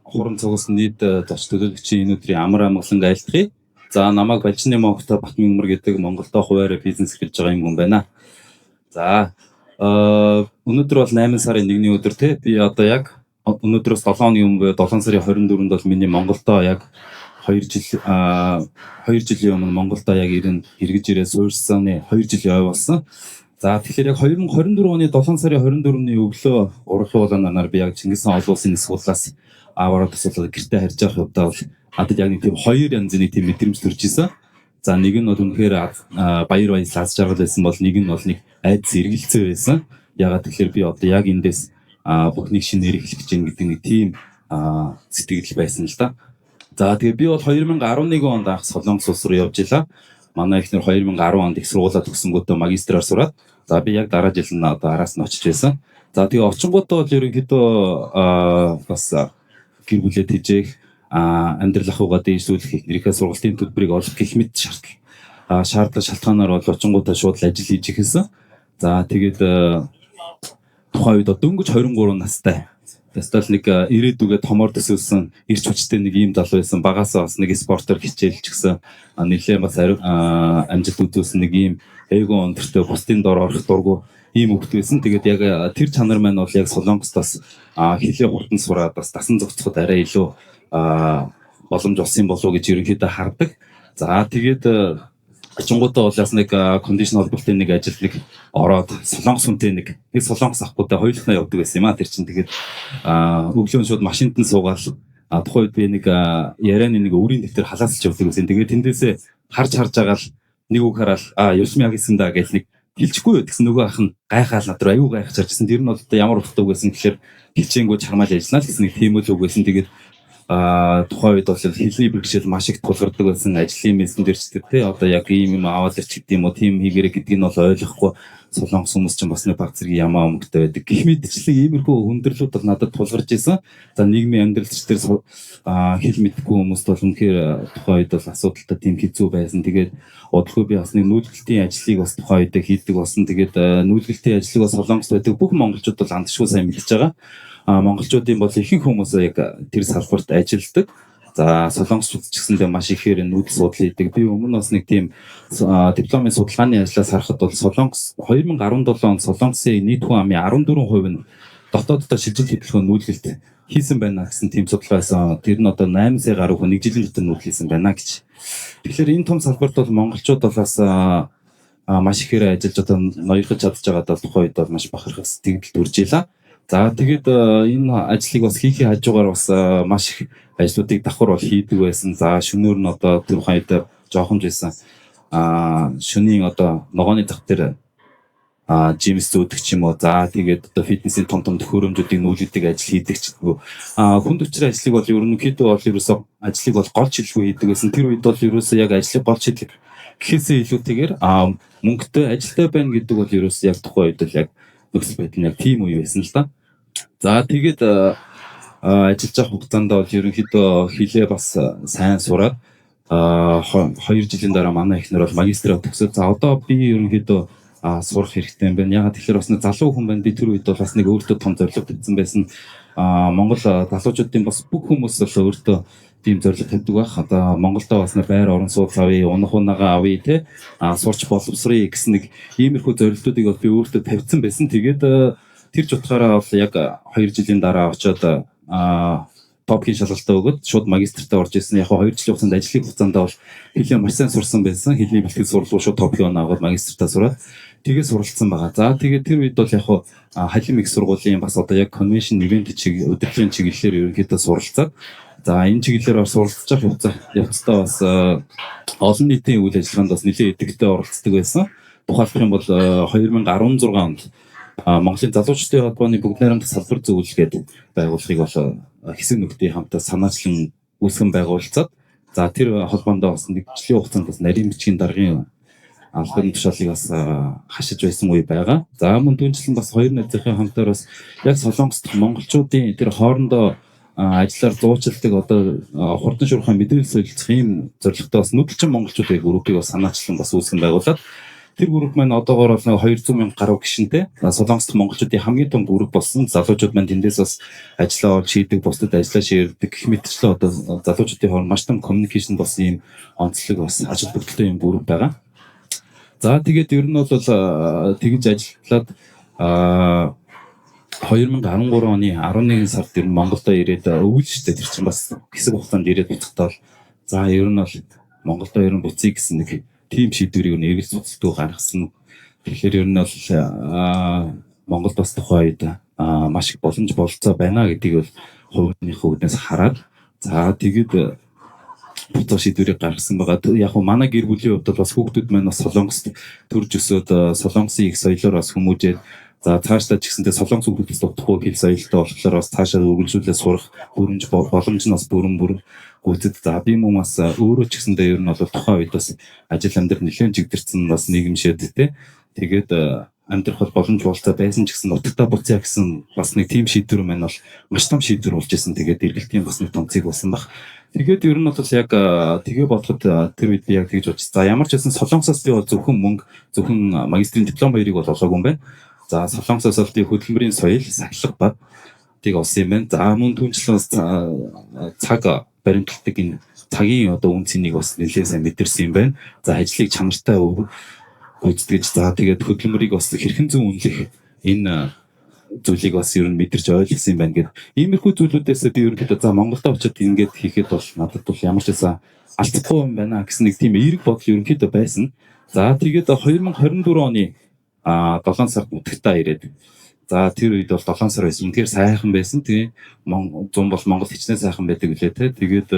хурам цугсан нийт зоч төлөөлөгчийн энэ өдрийн амар амгалан айлтгая. За намайг Балжны Монголтой Батмигмар гэдэг Монголдоо хуваараа бизнес эхэлж байгаа юм байна. За өнөөдөр бол 8 сарын 1-ний өдөр те би одоо яг өнөөдрөөс 7 хоногийн өмнө 7 сарын 24-нд бол миний Монголдоо яг 2 жилийн өмнө Монголдоо яг эргэж ирээ суурьсан 2 жилийн ой болсон. За тэгэхээр яг 2024 оны 7 сарын 24-ний өглөө уралууланаар би яг Чингис хаан олон улсын нисгуулаас аваараа тусалаад гэртээ харж явах явдаа бол надад яг нэг тийм хоёр янзын нэг тийм мэдрэмж төрж исэн. За нэг нь бол үнэхээр баяр баясгал аз жаргал байсан бол нэг нь бол нэг айдас эргэлцээ байсан. Ягаад тэгэхээр би одоо яг эндээс бүхнийг шинээр эхлэх гэж гэдэг нэг тийм сэтгэл байсан л да. За тэгээ би бол 2011 онд анх Солонгос улс руу явж илаа. Манай ихнэр 2010 онд их сургуулаа төгсөнгүүтээ магистраар сураад за би яг дараа жил нь одоо араас нь очиж байсан. За тэгээ очингуудаа бол ерөнхийдөө бас гэр бүлээ тэжээх амьдрал ахуйгаа дээшлүүлэх ихнэрийнхээ сургалтын төлбөрийг олох гэх мэт шаардлага шалтгаанаар бол очингуудаа шууд ажил хийж эхэлсэн. За тэгээд тухайн үед дөнгөж 23 настай. Тэстэл нэг ирээдүгээ томоор төсөөлсөн ирч хүчтэй нэг ийм залуу байсан. Багасаа бас нэг спортоор хичээлж гисэн. Нэлээд бас амжилт үзүүлсэн нэг ийм эго өндөртэй бусдын дор орох дургу ийм хөвгт байсан. Тэгээд яг тэр чанар маань бол яг Солонгост бас хилээ хурдан сураад бас дасан зохицоход арай илүү боломж олсон болов уу гэж ерөнхийдөө хардаг. За тэгээд Ачингуудаа бол бас нэг кондишн холбоотой нэг ажил нэг ороод солонгос хүнтэй нэг солонгос ахгүй хоёулахнаа явдаг байсан юм а. Тэр чинь тэгээд өглөө шууд машинд нь суугаад тухайн үед би нэг ярианы нэг өрийн дэвтэр халаасалж явдаг гэсэн. Тэгээд тэндээсээ харж агаал нэг үг хараад Ёсми яг гэсэн да гэж нэг хэлчихгүй гэсэн нөгөө ах нь гайхаал над руу аюу гайхаж харжсэн. Тэр нь бол ямар утгатай үг гэсэн гэхээр хэлчээнгөө чармаал ажиллана л гэсэн нэг тийм л үг байсан. Тэгээд тухайн үед бол хэлний бэрхшээл маш их тулгардаг байсан. Ажлын мессен дээр ч тий одоо яг ийм юм аваад ирч гэдэг юм уу, тийм хийгэрэг гэдгийг нь бол ойлгохгүй солонгос хүмүүс ч бас нэг баг зэрэг ямаа өнгөтэй байдаг. Гэх мэтчлэг иймэрхүү хүндрэлүүд бол надад тулгарч исэн. За нийгмийн амьдралч дээр хэл мэдгүй хүмүүст бол үнэхээр тухайн үед бол асуудалтай тийм хэцүү байсан. Тэгээд удалгүй би бас нэг нүүлгэлтийн ажлыг бас тухайн үед хийдэг болсон. Тэгээд нүүлгэлтийн ажлыг бас солонгост байдаг бүх монголчууд бол андшгүй сайн мэдж байгаа. Монголчуудын бол ихэнх хүмүүс яг тэр салбарт ажилладаг. За солонгосчууд ч гэсэндээ маш ихээр нүүдэл судал хийдэг. Би өмнө бас нэг тийм дипломын судалгааны ажлаас харахад бол солонгос 2017 онд солонгосын нийт хүн амын 14% нь дотооддоо шилжилт хөдөлгөөн нүүлгэлт хийсэн байна гэсэн тийм судалгаасан. Тэр нь одоо 8 сая гаруй хүн нэг жилийн дотор нүүлгэлсэн байна гэж. Тэгэхээр энэ том салбарт бол монголчууд бол бас маш ихээр ажиллаж одоо ноёрхож чадж байгаад бол тухайн үед бол маш бахархах сэтгэл төржээ. За тэгээд энэ ажлыг бас хийхээ хажуугаар бас маш их ажлуудыг давхар бол хийдэг байсан. За шөнөөр нь одоо тэр хаяад жоохомж байсан. Шөнийн одоо ногооны зах дээр жимс зөөдөг ч юм уу. За тэгээд одоо фитнесийн том төхөөрөмжүүдийг нүүлгдэг ажил хийдэг ч гэх. Хүнд хүчээр ажлыг бол ерөнхийдөө бол ерөөсөө ажлыг бол гол чиглэлгүй хийдэг гэсэн. Тэр үед бол ерөөсөө яг ажлыг гол чиглэл гэхээсээ илүүтэйгээр мөнгөтэй ажилтай байна гэдэг бол ерөөсөө яг тухайн үед л яг нөхцөл байдал нь яг тийм үе байсан л да. За тэгээд ажиллаж байгаа хугацаанд бол ерөнхийдөө хилээ бас сайн сураад 2 жилийн дараа манай эхнэр бол магистраа төгсөөд за одоо би ерөнхийдөө сурах хэрэгтэй юм байна. Ягаад тэгэхээр бас нэг залуу хүн байна. Би тэр үед бол бас нэг өөртөө том зорилго тавьсан байсан. Монгол залуучуудын бас бүх хүмүүс бол өөртөө тийм зорилго тавьдаг байх. Одоо Монголдо бас нэг байр орон сууц авъя, унах унаага авъя те сурч боловсрыг гэсэн нэг иймэрхүү зорилтуудыг бол би өөртөө тавьсан байсан. Тэгээд тэр ч утгаараа бол яг 2 жилийн дараа очиод топгийн шалгалтаа өгөөд шууд магистртаа орж ирсэн. Яг 2 жилийн хугацаанд ажлын хугацаанд бол хэлээ маш сайн сурсан байсан. Хэлний бэлтгэл сурвалж шууд топгийн аваад магистртаа сураад тэгээ суралцсан байгаа. За тэгээд тэр үед бол яг халим их сургуулийн бас одоо яг конвеншн ивент чиг удирдлагын чиглэлээр ерөнхийдөө суралцаад за энэ чиглэлээр суралцж явах явцдаа бас олон нийтийн үйл ажиллагаанд бас нэлээд идэвхтэй оролцдог байсан. Тухайлбал юм бол 2016 онд Монголын залуучдын холбооны бүгд найрамдах салбар зөвлөлгээд байгууллагыг бол хэсэг нөхдийн хамтаа санаачлан үүсгэн байгуулцаад за тэр холбоондоо бас нэг жилийн хугацаанд бас нарийн бичгийн даргын албан тушаалыг бас хашиж байсан үе байгаа. За мөн түүнчлэн бас хоёр найзынхаа хамтаар бас яг солонгост монголчуудын тэр хоорондоо ажиллаар зуучилдаг одоо хурдан шуурхай мэдээлэл солилцох ийм зорилготой бас нүдэлчин монголчуудын группийг бас санаачлан бас үүсгэн байгуулад тэр групп маань одоогоор бол 200 мянга гаруй гишинтэй солонгост монголчуудын хамгийн том групп болсон. Залуучууд маань тэндээс бас ажиллаа олж хийдэг, бусдад ажиллаа ширдэг гэх мэтчлээ одоо залуучуудын хооронд маш том коммуникашн болсон ийм онцлог бас ажил бүтэлтэй юм групп байгаа. За тэгээд ер нь бол тэгж ажиллаад 2013 оны 11 сард ер нь Монголдо ирээд өвөл штэ тэр чинь бас хэсэг хугацаанд ирээд буцахтаа за ер нь бол Монголдо ер нь буцъя гэсэн нэг тийм шийдвэрийг эргэлж судалдуу гаргасан. Тэгэхээр ер нь бол Монгол бас тухайн үед маш их боломж болцоо байна гэдгийг бол хувийнхаа үднээс хараад за тэгээд буцаа шийдвэрийг гаргасан байгаа. Яг нь манай гэр бүлийн хувьд бас хүүхдүүд маань бас солонгост төрж өсөөд солонгосын их соёлоор бас хүмүүжээд за цаашдаа ч гэсэнтэй солонгос хүүхдүүдс дутхгүй хэл соёлтой болохоор бас цаашаа үргэлжлүүлээ сурах боломж нь бас бүрэн гүйцэд за би юм бас өөрөө ч гэсэндээ ер нь бол тухайн үед бас ажил амьдрал нэлээд жигдэрсэн бас нийгэмшээд те тэгээд амьдрах бол боломж болцоо байсан ч гэсэн нутагтаа буцъя гэсэн бас нэг тийм шийдвэр маань бол маш том шийдвэр болж исэн. Тэгээд эргэлтийн бас нэг томцыг болсон баг. Тэгээд ер нь бол яг тэгээ бодоход тэр үед би яг тэгж бодчих. За ямар ч байсан солонгосоос би бол зөвхөн мөнгө зөвхөн магистрийн диплом баярыг бол олоогүй юм байна. За солонгосоос бол би хөдөлмөрийн соёл, сахилга баг тийг олсон юм байна. За мөн түнчлэн цаг баримтлагдаг энэ цагийн одоо үн цэнийг бас нэлээд сайн мэдэрсэн юм байна. За ажлыг чанартай гүйцэтгэж за тэгээд хөдөлмөрийг бас хэрхэн зүүн үнэлэх энэ зүйлийг бас ер нь мэдэрч ойлгосон юм байна гэдэг. Иймэрхүү зүйлүүдээс би ерөнхийдөө за Монголд очиод ингэж хийхэд бол надад бол ямар ч байсан алдахгүй юм байна гэсэн нэг тийм эерэг бодол ерөнхийдөө байсан. За тэгээд 2024 оны 7 сард Утгатаа ирээд за тэр үед бол 7 сар байсан. Үнэхээр сайхан байсан. Тэгээ зам бол Монгол хичнээн сайхан байдаг үлээ те. Тэгээд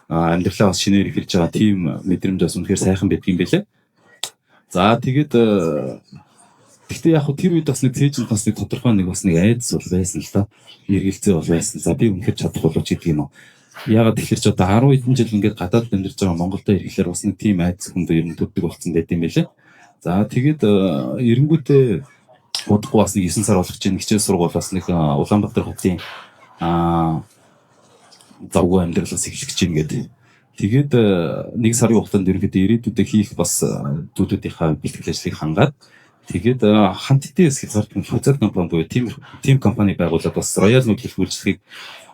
амьдралаа бас шинээр эхэлж байгаа тийм мэдрэмж бас үнэхээр сайхан байдаг юм байлээ. За тэгээд гэхдээ яг хөө тэр үед бас нэг цээжинд бас нэг тодорхой нэг бас нэг айдас бол байсан л да. Эргэлзээ бол байсан. За би үнэхээр чадах болов ч гэдэг юм уу. Ягаад тэгэхээр ч одоо 10 хэдэн жил ингээд гадаад амьдарч байгаа Монголд ирэхлээр бас нэг тийм айдас хүнд ер нь төрдөг болсон байт юм байлээ. За тэгээд эренгүүтээ удахгүй бас нэг 9 сар болох чинь хичээл сургууль бас нэг Улаанбаатар хотын завгүй амьдрал бас эхлэх гэж байна гэдэг. Тэгээд нэг сарын хугацаанд ерөнхийдөө ирээдүйдээ хийх бас зүйлүүдийнхаа бэлтгэл ажлыг хангаад тэгээд хамт идэс хязгаарлалт компани буюу тим компани байгуулад бас Royal нөхцөл үйлчлэгийг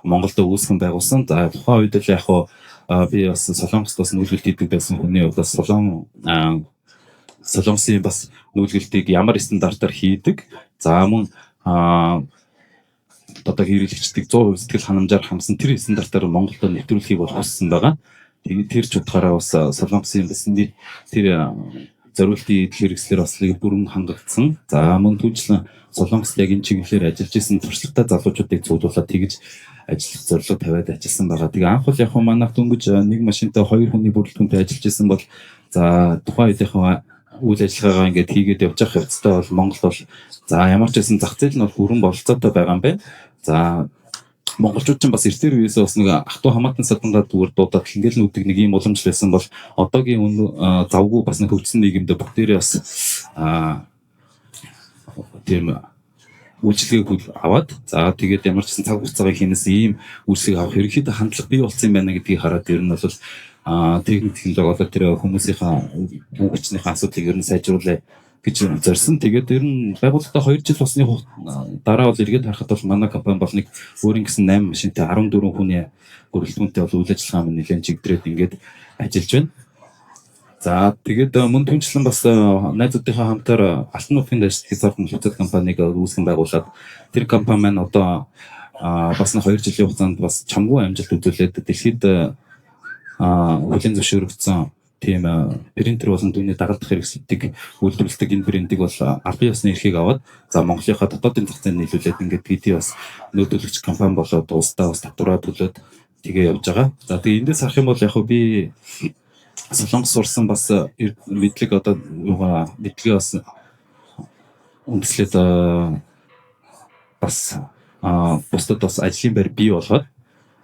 Монголд үүсгэн байгуулсан. За тухайн үед л яг би бас Солонгост бас нүүлгэлт хийдэг байсан хүний хувьд бас Солонгосын бас нүүлгэлтийг ямар стандартаар хийдэг. За мөн одоо хэрэглэгчдийг 100% сэтгэл ханамжаар хамсан тэр стандартаар Монголд нэвтрүүлэхийг бол хүссэн байгаа. Тэгээд тэр ч утгаараа бас Солонгосын бас тэр зориултын хэрэгслэр бас бүрэн хангагдсан. За мөн түүнчлэн Солонгост яг энэ чиглэлээр ажиллаж исэн туршлагатай залуучуудыг цуглуулад тэгж ажиллах зорилго тавиад ажилласан байгаа. Тэгээ анх бол яг манайх дөнгөж нэг машинтай 2 хүний бүрэлдэхүүнтэй ажиллаж исэн бол за тухайн үеийнхээ үйл ажиллагаагаа ингээд хийгээд явж байгаа хэвцтэй бол Монгол бол за ямар ч байсан зах зээл нь бол бүрэн бололцоотой байгаа юм байна. За монголчууд ч бас эртээр үеэс бас нэг ах トゥ хамаатан садангад дүр дуудаад ингээл нүдэг нэг юм уламж байсан бол одоогийн завгүй бас нэг хөгжсөн нийгэмд бүгдээрээ бас тийм үйлчлэгийг аваад за тэгээд ямар ч гэсэн цаг хугацаагаа хийнэс ийм үйлчлэг авах ерөнхийдөө хандлага бий болсон юм байна гэдгийг хараад ер нь бол техник технологи одоо тэр хүмүүсийнхаа хүчнийхээ асуудлыг ер нь сайжруулъя гэж зорьсон. Тэгээд ер нь байгууллагатай 2 жил болсны дараа бол эргээд харахад бол манай компани бол нэг өөрийн гэсэн 8 машинтай 14 хүний бүрэлдэхүүнтэй бол үйл ажиллагаа маань нэлээд чигдрээд ингээд ажиллаж байна. За тэгээд мөн түнчлэн бас найзуудынхаа хамтаар Алтан нуухын хязгаарлалт хөлтөд компаниг үүсгэн байгуулад тэр компани маань одоо бас 2 жилийн хугацаанд бас чамгүй амжилт үзүүлээд дэлхийд хүлээн зөвшөөрөгдсөн тийм принтер болон түүний дагалдах хэрэгсэлтийг үйлдвэрлэдэг энэ брендийг бол албан ёсны эрхийг аваад за Монголынхаа дотоодын зах зээнд нийлүүлээд ингээд PD бас нөөцлөгч компани болоод улсдаа бас татвараа төлөөд тэгээ явж байгаа. За тэгээ эндээс харах юм бол яг би Солонгос сурсан бас мэдлэг одоо мэдлэгээ бас үндэслээд бас бусдад бас ажлын байр бий болгоод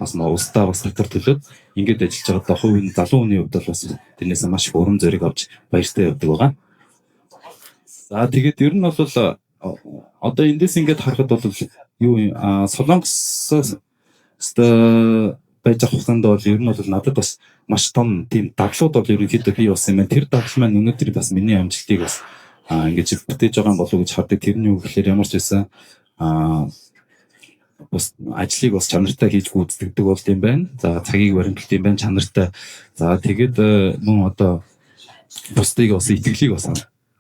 бас улсдаа бас татвар төлөөд ингээд ажиллаж байгаа хувийн залуу хүний хувьд бол бас тэрнээс маш их урам зориг авч баяртай явдаг байгаа. За тэгээд ер нь бол одоо эндээс ингээд харахад бол юу Солонгосоос байж авах хугацаанд бол ер нь бол надад бас маш том тийм даглууд бол ерөнхийдөө бий болсон юм байна. Тэр дагл маань өнөөдөр бас миний амжилтыг бас ингэж бүтээж байгаа болов уу гэж хардаг. Тэрний үг гэхээр ямар ч байсан бас ажлыг бас чанартай хийж гүйцэтгэдэг болт юм байна. За цагийг баримтлт юм байна чанартай. За тэгээд мөн одоо бусдыг бас итгэлийг бас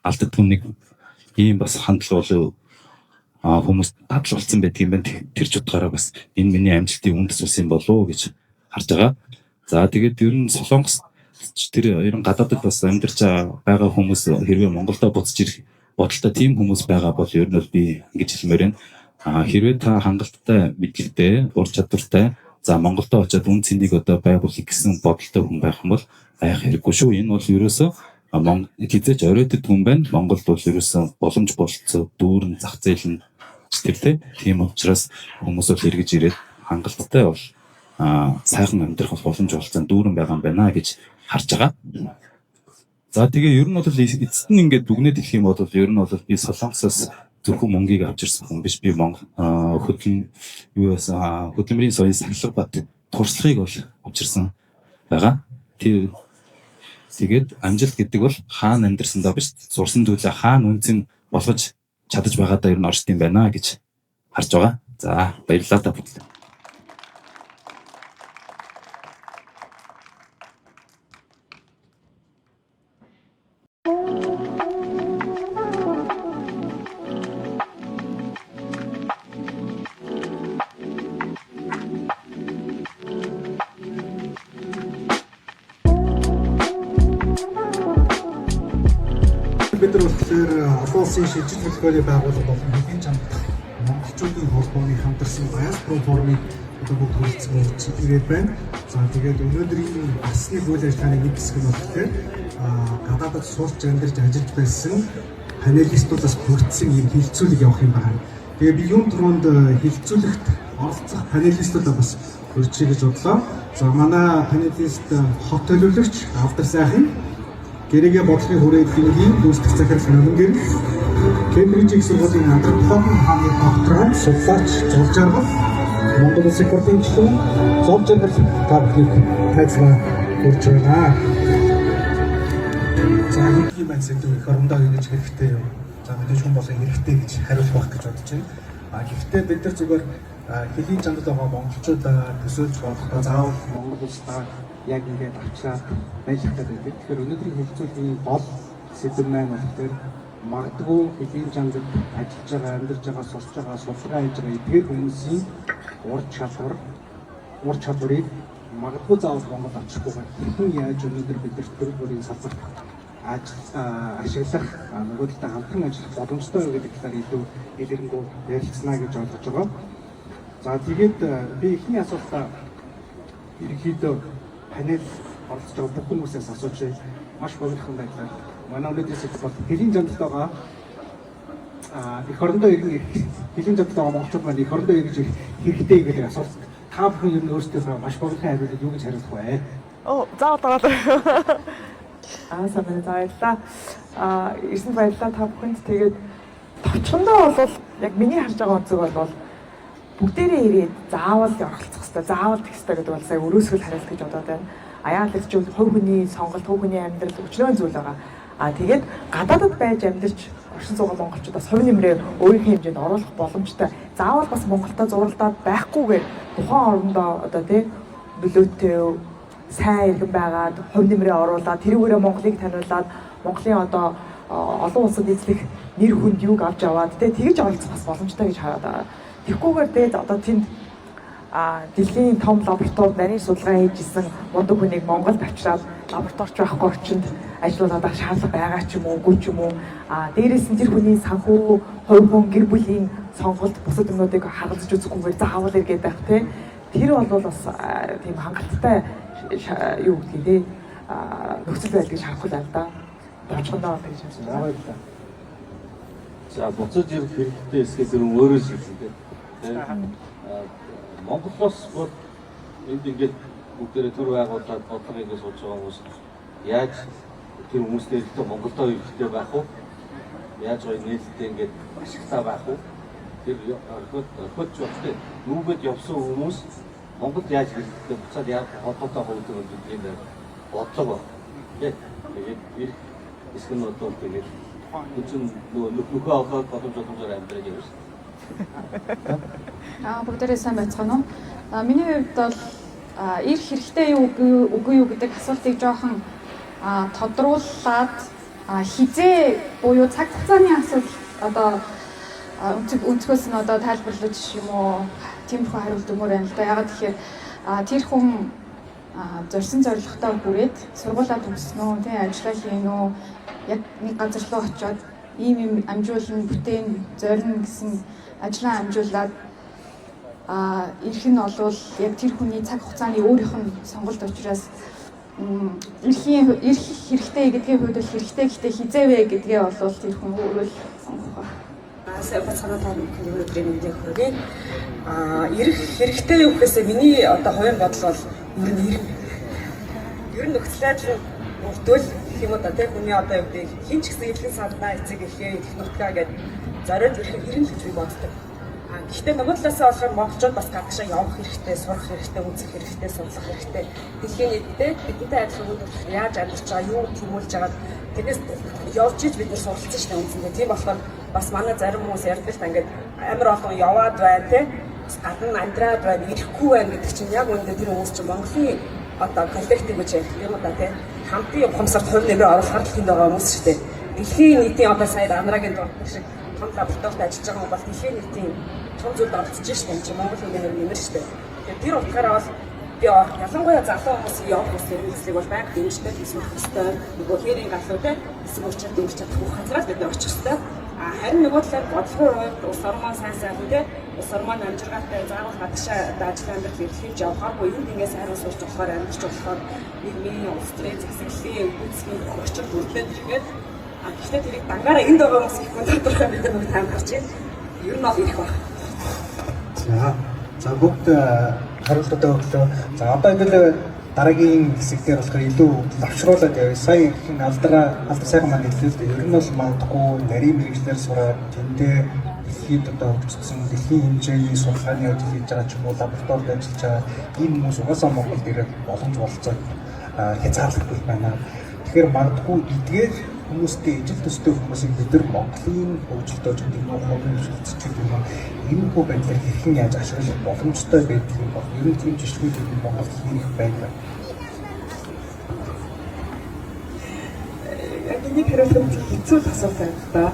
алддаг нэг ийм бас хандлага бол хүмүүс дадал болсон байдаг юм байна. Тэр ч утгаараа бас энэ миний амжилтын үндэс болсон болов уу гэж харж байгаа. За тэгээд ер нь Солонгос тэр ер нь гадаадд бас амьдарч байгаа хүмүүс хэрвээ Монголдо буцаж ирэх бодолтой тийм хүмүүс байгаа бол ер нь би ингэж хэлмээр байна. Хэрвээ та хангалттай, мэдлэгтэй, ур чадвартай за Монголдо очиод үн цэнийг одоо байгуулах гэсэн бодолтой хүн байх юм бол айх хэрэггүй шүү. Энэ бол ерөөсөө хизээч оройдод хүн байна. Монголд бол ерөөсөө боломж болцоо дүүрэн зах зээл нь тэр тийм учраас хүмүүс бол эргэж ирээд хангалттай бол сайхан амьдрах боломж болцоо дүүрэн байгаа юм байна гэж харж байгаа. За тэгээ ер нь бол эцэст нь ингээд дүгнээд хэлэх юм бол ер нь бол би Солонгосоос зөвхөн мөнгийг авч ирсэн хүн биш. Би хөдөлмөрийн соёлын сахилга бат туршлагыг бол авчирсан байгаа. Тэгээд амжилт гэдэг бол хаана амьдсандаа биш сурсан зүйлээ хаана үнцэн болгож чадаж байгаадаа ер нь оршд юм байна гэж харж байгаа. За баярлалаа та бүхэнд. Тэгэхээр олон улсын шилжил төлөвлөгөөний байгууллага болон хэдийн чамд монголчуудын холбооны хамтарсан диаспора форумыг одоо бүгд хүрэлцэн ирээд байна. За тэгээд өнөөдрийн бас нэг үйл ажиллагааны нэг хэсэг нь болохоор гадаадд сурч амьдарч ажиллаж байсан панелистуудаас бүрдсэн юм хилцүүлэг явах юм байна. Тэгээд би юм түрүүнд хилцүүлэгт оролцох панелистуудаа бас урьдчилж гэж бодлоо. За манай панелист хот төлөвлөгч Авдар сайхан, гэрээгээ бодлогын хүрээлэнгийн гүйцэтгэх захирал Номгэр, Кембриж их сургуулийн антрополог хааны докторант, судлаач Зурж Аргал, Монгол Улсын хурлын Зурж Аргал тавхийг хайцлаа хүрч байна. За энэ маань сэдвийг их орондоо ингэж хэрэгтэй юм. За мэдээж хүн болсон хэрэгтэй гэж хариулах байх гэж бодож байна. Гэхдээ бид нар зүгээр хэлийн чандад байгаа монголчуудаа төсөөлж болохоо заавал Монгол улсаа яг ингээд авчраад байх хэрэгтэй. Тэгэхээр өнөөдрийн хэлцүүлгийн гол сэдэв маань болохоор магадгүй хэлийн чандад ажиллаж байгаа, амьдарч байгаа, сурч байгаа, судалгаа хийж байгаа эдгээр хүмүүсийн ур чадварыг магадгүй заавал Монгол авчихгүйгээр хэрхэн яаж өнөөдөр бид нар тэр бүрийн салбарт ашиглах нөгөө талаа хамтран ажиллах боломжтой юу гэдэг талаар илүү илэрхийлэн ярилцсанаа гэж ойлгож байгаа. За тэгээд би эхний асуултаа ерөнхийдөө панел оролцож байгаа бүх хүмүүсээс асууж маш богинохон байдлаар манай өнөөдрийн сэдв бол хэлийн чандад байгаа эх орондоо иргэн хэлийн чандад байгаа монголчууд маань эх орондоо ирж хэрэгтэй гэдэг асуулт та бүхэн ер нь өөрсдөө маш богинохон хариулт юу гэж хариулах вэ? Заавал сайн баярлалаа. Ирсэн баярлалаа та бүхэнд. Тэгээд товчхондоо бол яг миний харж байгаа онцөг бол бүгдээрээ ирээд заавал оролцох хэрэгтэй, заавал тэгх хэрэгтэй гэдэг бол сая өрөөсгөл хариулт гэж бодоод байна. Яагаад гэж бол хувь хүний сонголт, хувь хүний амьдрал өчнөө зүйл байгаа. Тэгээд гадаадд байж амьдарч оршин суугаа монголчуудаас хувь нэмрээ өөрийнхөө хэмжээнд оруулах боломжтой. Заавал бас Монголтой зуралдаад байхгүйгээр тухайн орондоо одоо тий нөлөөтэй сайн иргэн байгаад хувь нэмрээ оруулаад тэрүүгээрээ Монголыг таниулаад Монголын одоо олон улсад эзлэх нэр хүнд юуг авч аваад тэгж оролцох бас боломжтой гэж хараад байгаа. Тэгхгүйгээр тэгээд одоо тэнд дэлхийн том лабораторид нарийн судалгаа хийж исэн мундаг хүнийг Монголд авчираад лабораторич байхгүй орчинд ажиллуулаад авах шаардлага байгаа ч юм уу, үгүй ч юм уу. Дээрээс нь тэр хүний санхүү, хувь хүн, гэр бүлийн сонголт бусад юмнуудыг харгалзаж үзэхгүйгээр заавал эргээд байх тийм. Тэр бол бас тийм хангалттай юу гэдгийг тий нөхцөл байдал гэж харах л да. Товчхондоо гэж хэлсэн. За буцаж ирэх хэрэгтэй эсээс өөрөө шийдсэн тийм. Монголоос бол энд ингээд бүгдээрээ төр байгуулаад бодлого ингэ суулж байгаа хүмүүс яаж тэр хүмүүстэй ихтэй Монголдоо ирэхтэй байх вэ? Яаж гоё нийлэлтэй ингээд ашигтай байх вэ? Тэр орхиод явахтай нүгэд явсан хүмүүс Монголд яаж ирэхтэй буцаад яаж холбоотой хөвдөг гэдэг юм байна. Бодлого байна. Тэгээд ирэх хэсэг нь одоо тэгээд үчин нөхөө аваад боломжоор амьдрал явж байна. Бүгдээрээ сайн байцгаана уу? Миний хувьд бол ирэх хэрэгтэй юу үгүй юу гэдэг асуултыг жоохон тодруулаад хизээ буюу цаг хугацааны асуулт одоо өнцгөөс нь одоо тайлбарлаж юм уу тиймэрхүү хариулт өгмөр байна л да. Ягаад гэхээр тэр хүн зорьсон зорилготой хүрээд сургуулаа төгснөө, тий ажиллаа хийнэ, яг нэг газар руу очиод ийм амжуулна, бүтээн зорино гэсэн ажлаа амжуулаад ирэх нь олвол яг тэр хүний цаг хугацааны өөрийнх нь сонголт учраас ирэх хэрэгтэй гэдгийн хувьд бол хэрэгтэй гэхдээ хизээвэ гэдгээ олвол тэр хүн өөрөө л сонгох ба. Сайн бацхан тань өнөөдрийн мэндийг хүргэе. Ирэх хэрэгтэй юу гэхээсээ миний одоо хувийн бодол бол ер нь нөхцөл байдал бүрдвэл гэх юм уу да тийм хүний одоо юу гэдэг хин ч гэсэн эвлэн санаа эцэг эхээ их нутгаа гэдэг зориод ирэх хэрэг л гэж би боддог. Гэхдээ нөгөө талаасаа болохоор монголчууд бас гадагшаа явах хэрэгтэй, сурах хэрэгтэй, үзэх хэрэгтэй, судлах хэрэгтэй. Дэлхийн нийтэд бидэнтэй адилхан өнөөдөр яаж амьдарч байгаа, юу тэмүүлж байгааг тэрнээс явж иж бид нар суралцсан шүү дээ үндсэндээ. Тийм болохоор бас манай зарим хүмүүс ярьдаг та ингээд амар олон яваад байна те. Гадна амьдраад байна, ирэхгүй байна гэдэг чинь яг үүндээ тэр хүмүүс чинь Монголын одоо коллектив гэж ярих юм да те. Хамтын ухамсарт хувь нэмрээ оруулахар л тэнд байгаа хүмүүс шүү дээ. Дэлхийн нийтийн одоо сая Амрагийн дуртай шиг том лабораторид ажиллаж байгаа хүмүүс дэлхийн нийтийн том зүйлд оролцож шүү дээ. Монгол хүний нэмэр шүү дээ. Тэгэхээр тэр утгаараа бол би ялангуяа залуу хүмүүсийн явах ус хэрэгслийг бол байнга дэмждэг эсвэл хөстэй нөгөө хэрийн галуудаа хэсэг учраас дэмжиж чадах бүх газраас бид нар очих хэрэгтэй. Харин нөгөө талаар бодлогын хувьд улс ормоо сайн тий улс ормоо амжиргаатай заавал гадагшаа ажил амьдрал эрхлэж явхааргүй энд ингээс хайрын сууж болохоор амьдарч болохоор нийгмийн улс төрийн засаглалын өвдөлтийн орчин бүрдээд тэгээд гэхдээ тэрийг дангаараа энд байгаа хүмүүс их тодорхой бид нар тань гарч байна. Ер нь бол ирэх баг. За бүгд хариултаа өглөө. За одоо энэ дараагийн хэсэгтэр болохоор илүү авчруулаад явъя. Сая их алдар сайхан маань хэлсэн. Ер нь бол магадгүй нарийн мэрэгчлэр сураад тэндээ дэлхийд одоо хөгжсөн дэлхийн хэмжээний судалгааны ажил хийж байгаа ч юм уу лабораторид ажиллаж байгаа ийм хүмүүс угаасаа Монголд ирээд боломж болцоо хязгаарлахгүй байна. Тэгэхээр магадгүй эдгээр хүмүүстэй ижил төстэй хүмүүсийг бид нар Монголын хөгжилтөж гэдэг нь хормын хөгжөлтөж юм аа энэ бүх байдлаар хэрхэн яаж ашиглах боломжтой байдаг юм бол ер нь тийм жишгүүд нь Монголд хийх байна. Энийг хэрэглэх хэцүү асуулт байна.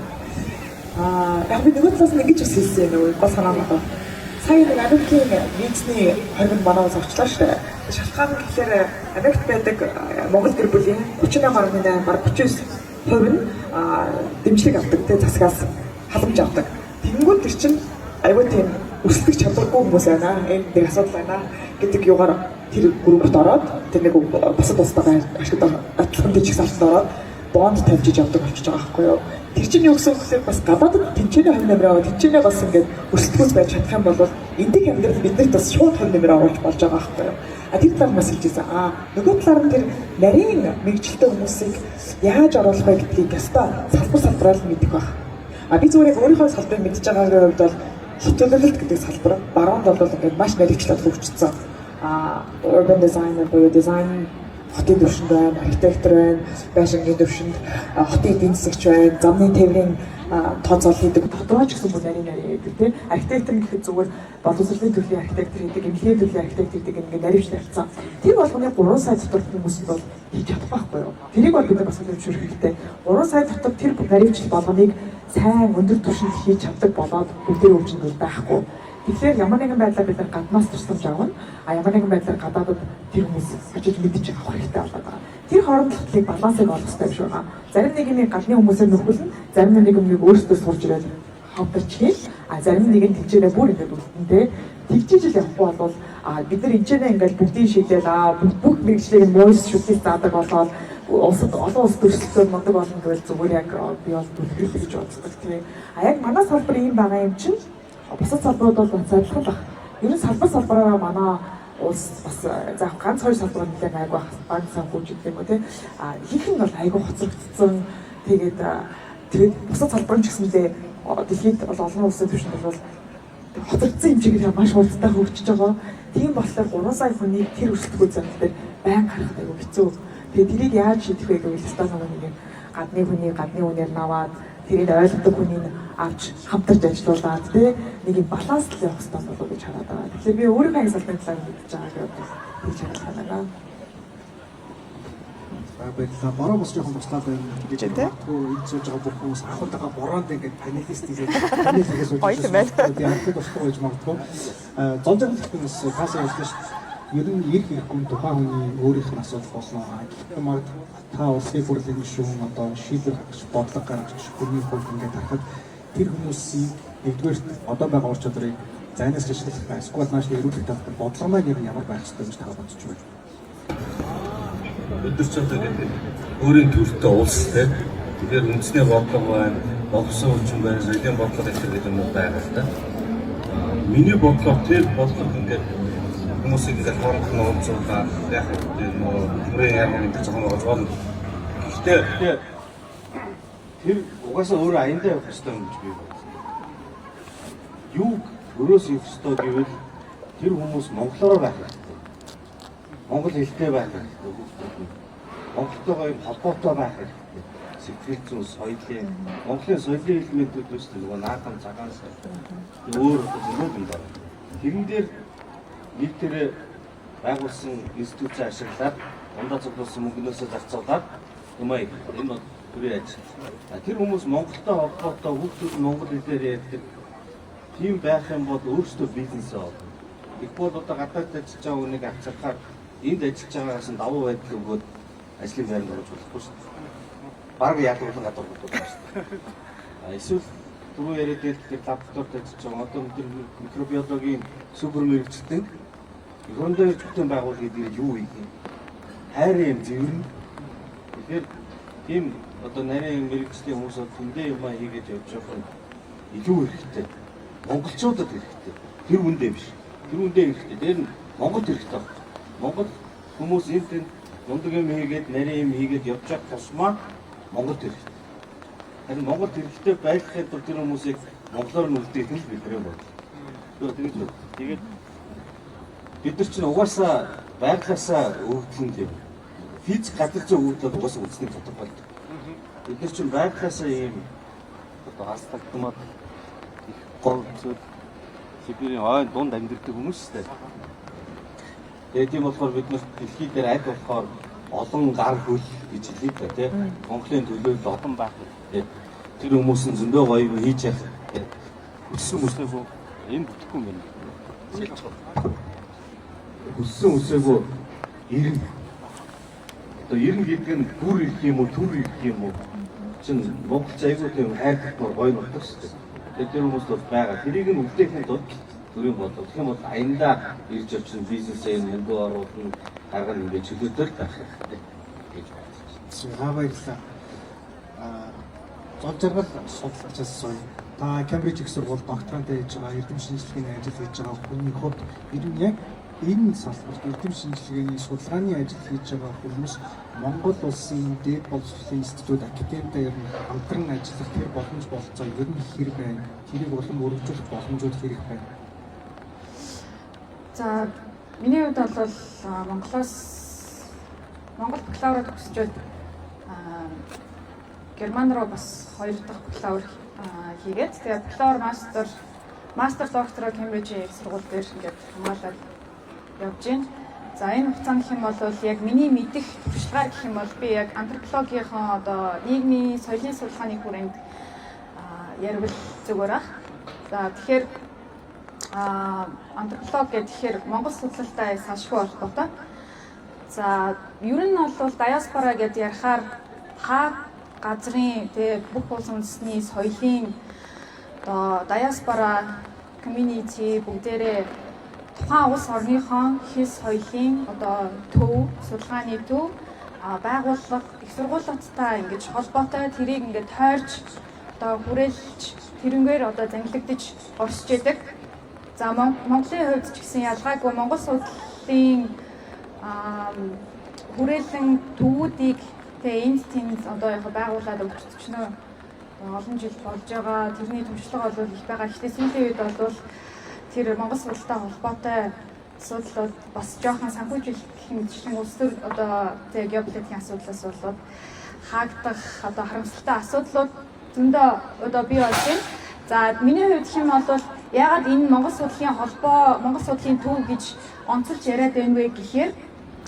Яг би нөгөө талаас нь ингэж хэлсэн нөгөө бас санаамаа. Сая нэг Америкийн визний хоригд манаас орчлоо шүү дээ. Шалтгаан нь гэхээр Америкт байдаг Монгол гэр бүлийн 38.8 бараг 39% нь дэмжлэг авдаг тэ засгаас халамж авдаг. Тэнгүүд тэр чинь аюу тийм өсөлтөг чадваргүй хүмүүс байна. Энэ нэг асуудал байна гэдэг юугаар тэр группт ороод тэр нэг бусад улстай ашигтай адилхан дэжигсалтанд ороод бонд тавьж явдаг болчихж байгаа байхгүй юу. Тэр чинь юу гэсэн үг вэ? Бас гадаадд тэнцэнэ хувь нэмрээ аваад тэнцэнэ бас ингээд өсөлтгөөс байж чадах юм бол эндиг амьдрал биднэрт бас шууд хувь нэмрээ авах болж байгаа байхгүй юу. Тэр талаар бас хэлжсэн. Нөгөө талаар нь тэр нарийн мэрэгчлээ хүмүүсийг яаж оруулах вэ гэдгийг ястаа салбар мэдэх байх. Би зүгээр яг өөрийнхөө салбарыг мэдж байгаагийн хувьд бол хичээлэлт гэдэг салбар баруунд бол ингээд маш мэрэгчлээд хөгжсөн. Urban designer буюу дизайн хотын төвшөнд байна, архитектор байна, байшингийн төвшөнд хотын эдийн засагч байна, замны тээврийн тооцоол хийдэг тодорхой ч гэсэн бүр нарийн гэдэг тийм архитектор гэхэд зүгээр боловсролын төрлийн архитектор хийдэг, эмнэлгийн төрлийн архитектор хийдэг ингээд наривч тавьсан. Тэр болгоны 3 сая дотор хүмүүс бол хийж чадах байхгүй юу? Тэрийг бол бид нар бас зөвшөөрөх хэрэгтэй. 3 сая дотор тэр наривчл болгоныг сайн өндөр түвшинд хийж чаддаг болоод бүгдээ өвчнөл байхгүй. Тэгэхээр ямар нэгэн байдлаар бид нар гаднаас тусламж авна. Ямар нэгэн байдлаар гадаадд тэр хүмүүс ажил мэдчих авах хэрэгтэй болоод байгаа. Тэр хоорондын балансыг олох хэрэгтэй биш байгаа. Зарим нэг юм гадны хүмүүсээр нөхөлн, зарим нэг юм өөрсдөө сурж ирээд хамтарч хийн. Зарим нэг нь тэнцээрээ бүр ингээд үлдэнтэй. Тэгжижил явахгүй бол бид нар энэчнээ ингээд бүгдийг шийдээд бүх мэрэгчлийг мойс шүтээс заадаг болоод улсад олон улс төрөлхтөөр мундаг болно гэвэл зүгээр яг би бол төлөвлөлт гэж боддог тийм. Яг манай салбар ийм байгаа юм чинь бусад салбарууд бол адилхан баг. Ер нь салбараараа манай улс бас заах ганц хоёр салбар нэлээд айгүй баг санхүүж гэдэг юм уу тийм. Ихэнх нь бол айгүй хоцрогдсон. Тэгээд бусад салбар ч гэсэндээ дэлхийд бол олон улсын түвшинд бол хоцрогдсон юм чигээр маш хурдтай хөгжиж байгаа. Тийм болохоор 3 сая хүнийг тэр өсөлтгөө зам дээр байн харах айгүй хэцүү. Тэгээд тэрийг яаж шийдэх вэ гэвэл стандарт нэг гадны хүний гадны үнээр наваад тэрийг ойлгодог хүнийг авч хамтарч ажиллуулаад тийм нэг юм баланс л явах хэрэгтэй болов уу гэж хараад байгаа. Тэгэхээр би өөрийнхөө салбарын талаар мэдж байгаа гэдэг хэлж байгаа. Баярлалаа. Бороо бас жоохон туслаад байна гэж байна. Энд сууж байгаа бүх хүмүүс ахуйдагаа бороонд ингээд панелист хийгээд сууж байгаа. Яг тусах байж магадгүй. Зонжоглохоос таасаа хэлсэн шүү дээ. Ер нь ирэх хэрэггүй тухайн хүний өөрийнх нь асуудал болно. Гэхдээ магадгүй та улсын хурлын гишүүн одоо шийдвэр гаргаж бодлого гаргаж хүний хувьд ингээд харахад тэр хүмүүсийн нэгдүгээр одоо байгаа ур чадрыг зайнаас хашгирах эсвэл нааш эрүүлэх талбар бодлогоо нэр нь ямар байх ёстой гэж та бодож байна. Бид нар ч одоо гэдэг өөрийн төрөлтэй улс тийм. Тэгэхээр үндэсний бодлого байна, боловсон хүчин байна, соёлын бодлого гэдэг юмнууд байгаа л да. Миний бодлого тэр бодлого ингээд хүмүүсийг их хооронд нь уулзуулаад яг бүрийн ямар нэг жоохон байгаа болно. Гэхдээ тэр угаасаа өөр аяндаа явах хэрэгтэй юм гэж би бодсон. Юу өрөөс явах хэрэгтэй гэвэл тэр хүмүүс монголоор байх хэрэгтэй. Монгол хэлтэй байх хэрэгтэй. Монголтойгоо юм холбоотой байх хэрэгтэй. Сэтгэл зүйн соёлын Монголын соёлын элементүүд үүсдэг нөгөө наадам цагаан өөр зүйл юм байна. Тэрэн дээр нэг тэр байгуулсан институцээ ашиглаад ундаа цуглуулсан мөнгнөөсөө зарцуулаад юмаа энэ бол бүрийн ажил. Тэр хүмүүс Монголтой холбоотой хүүхдүүд Монгол хэлээр ярьдаг тийм байх юм бол өөрсдөө бизнесээ олно. Их бол одоо гадаад ажиллаж байгаа хүнийг авчирхаар энд ажиллаж байгаагаас нь давуу байдал өгөөд ажлын байранд оруулж болохгүй шүү дээ. Бараг ялгуулсан гадуур бодож байна шүү дээ. Эсвэл түрүү яриад тэр лабораторид ажиллаж байгаа одоо тэр микробиологийн супер мэрэгчлэн өрөөндөө зөвхөн байгууллагыг дээр юу хийх юм? Хайрын юм зэвэрнэ. Тэгэхээр тийм одоо нарийн мэрэгчлийн хүмүүс тэндээ юм хийгээд явж байгаа нь илүү хэрэгтэй. Монголчуудад хэрэгтэй. Тэр үндэ биш. Тэр үндэ хэрэгтэй. Тэр нь Монголд хэрэгтэй байна. Монгол хүмүүс энд мундаг юм хийгээд нарийн юм хийгээд явж байгаа тусмаа Монголд хэрэгтэй. Харин Монголд хэрэгтэй байхад тэр хүмүүсийг монголоор нь үлдээх нь бидний бодлоо. Тэгээд бид нар чинь угаасаа байглаасаа өвдлөн тийм физик гадар зүй өвдлөд угаасаа үздэг тодорхой. Бид нар чинь байглаасаа ийм одоо хастагдмаад их гол зүйл Сибирийн ойн дунд амьдардаг хүмүүс шүү дээ. Тэгээд тийм болохоор бид нар дэлхий дээр аль болохоор олон гар хөл гэж хэлээ да тийм Монголын төлөөлөл олон байх. Тэр хүмүүс нь зөндөө гоё хийж явах. Өссөн үсээгөө энэ бүтэхгүй юм байна. Өссөн үсээгөө ирнэ. Одоо ирнэ гэдэг нь бүр ирэх юм уу, түр ирэх юм уу? Чин Монголч аягүй тийм хайртагмаар гоё болдог шүү дээ. Тэгээд тэр хүмүүс бол байгаа. Тэрийг нь үлдээхин тулд төрийн бодлого. Тэгэх юм бол аяндаа ирж явчихсан бизнесээ мөнгө оруулна, гаргана ингээд чөлөөтэй байх хэрэгтэй гэж байна. Баярлалаа. Зов жаргал судлаачаас сая. Та Кембриж их сургууль докторантаа хийж байгаа эрдэм шинжилгээний ажил хийж байгаа хүний хувьд ер нь яг энэ салбарт эрдэм шинжилгээний судалгааны ажил хийж байгаа хүмүүс Монгол улсын дээд боловсролын институт академитай ер нь хамтран ажиллах тэр боломж болцоо ер нь хэрэг байна. Тэрийг улам өргөжүүлэх боломжууд хэрэг байна. За миний хувьд бол Монгол бакалавра төгсчөөд Герман руу бас 2 дахь бакалавр хийгээд тэгээд бакалавр мастер доктороо Кембрижийн их сургууль дээр ингээд хамгаалаад явж байна. За энэ хугацаанд гэх юм бол яг миний мэдих туршлагаар гэх юм бол би яг антропологийн одоо нийгмийн соёлын судалгааны хүрээнд ярил зүгээр ах. За тэгэхээр антрополог гэхээр Монгол судлалтай салшгүй холбоотой. За ер нь бол диаспора гэдээ ярихаар та газрын тэг бүх улс үндэстний соёлын одоо диаспора community бүгдээрээ тухайн улс орныхон хэл соёлын одоо төв судалгааны төв байгууллага их сургуулиудтай ингэж холбоотой тэрийг ингээд тойрч одоо хүрээлж тэрнгээр одоо зангилагдаж оршиж яадаг. За Монголын хувьд ч гэсэн ялгаагүй Монгол судлалын хүрээлэн төвүүдийг тэгээ энд тэнд одоо яг байгуулад өгчнөө олон жил болж байгаа. Тэрний туршлага бол их байгаа. Гэхдээ сүүлийн үед бол тэр Монгол судалтай холбоотой асуудлууд бас жоохон санхүүжилт гэх мэтчлэн улс төр одоо тэгээ геополитикийн асуудлаас болоод хаагдах одоо харамсалтай асуудлууд зөндөө одоо бий болж байна. За миний хувьд гэх юм бол ягаад энэ Монгол судлалын холбоо, Монгол судлалын төв гэж онцолж яриад байна вэ гэхээр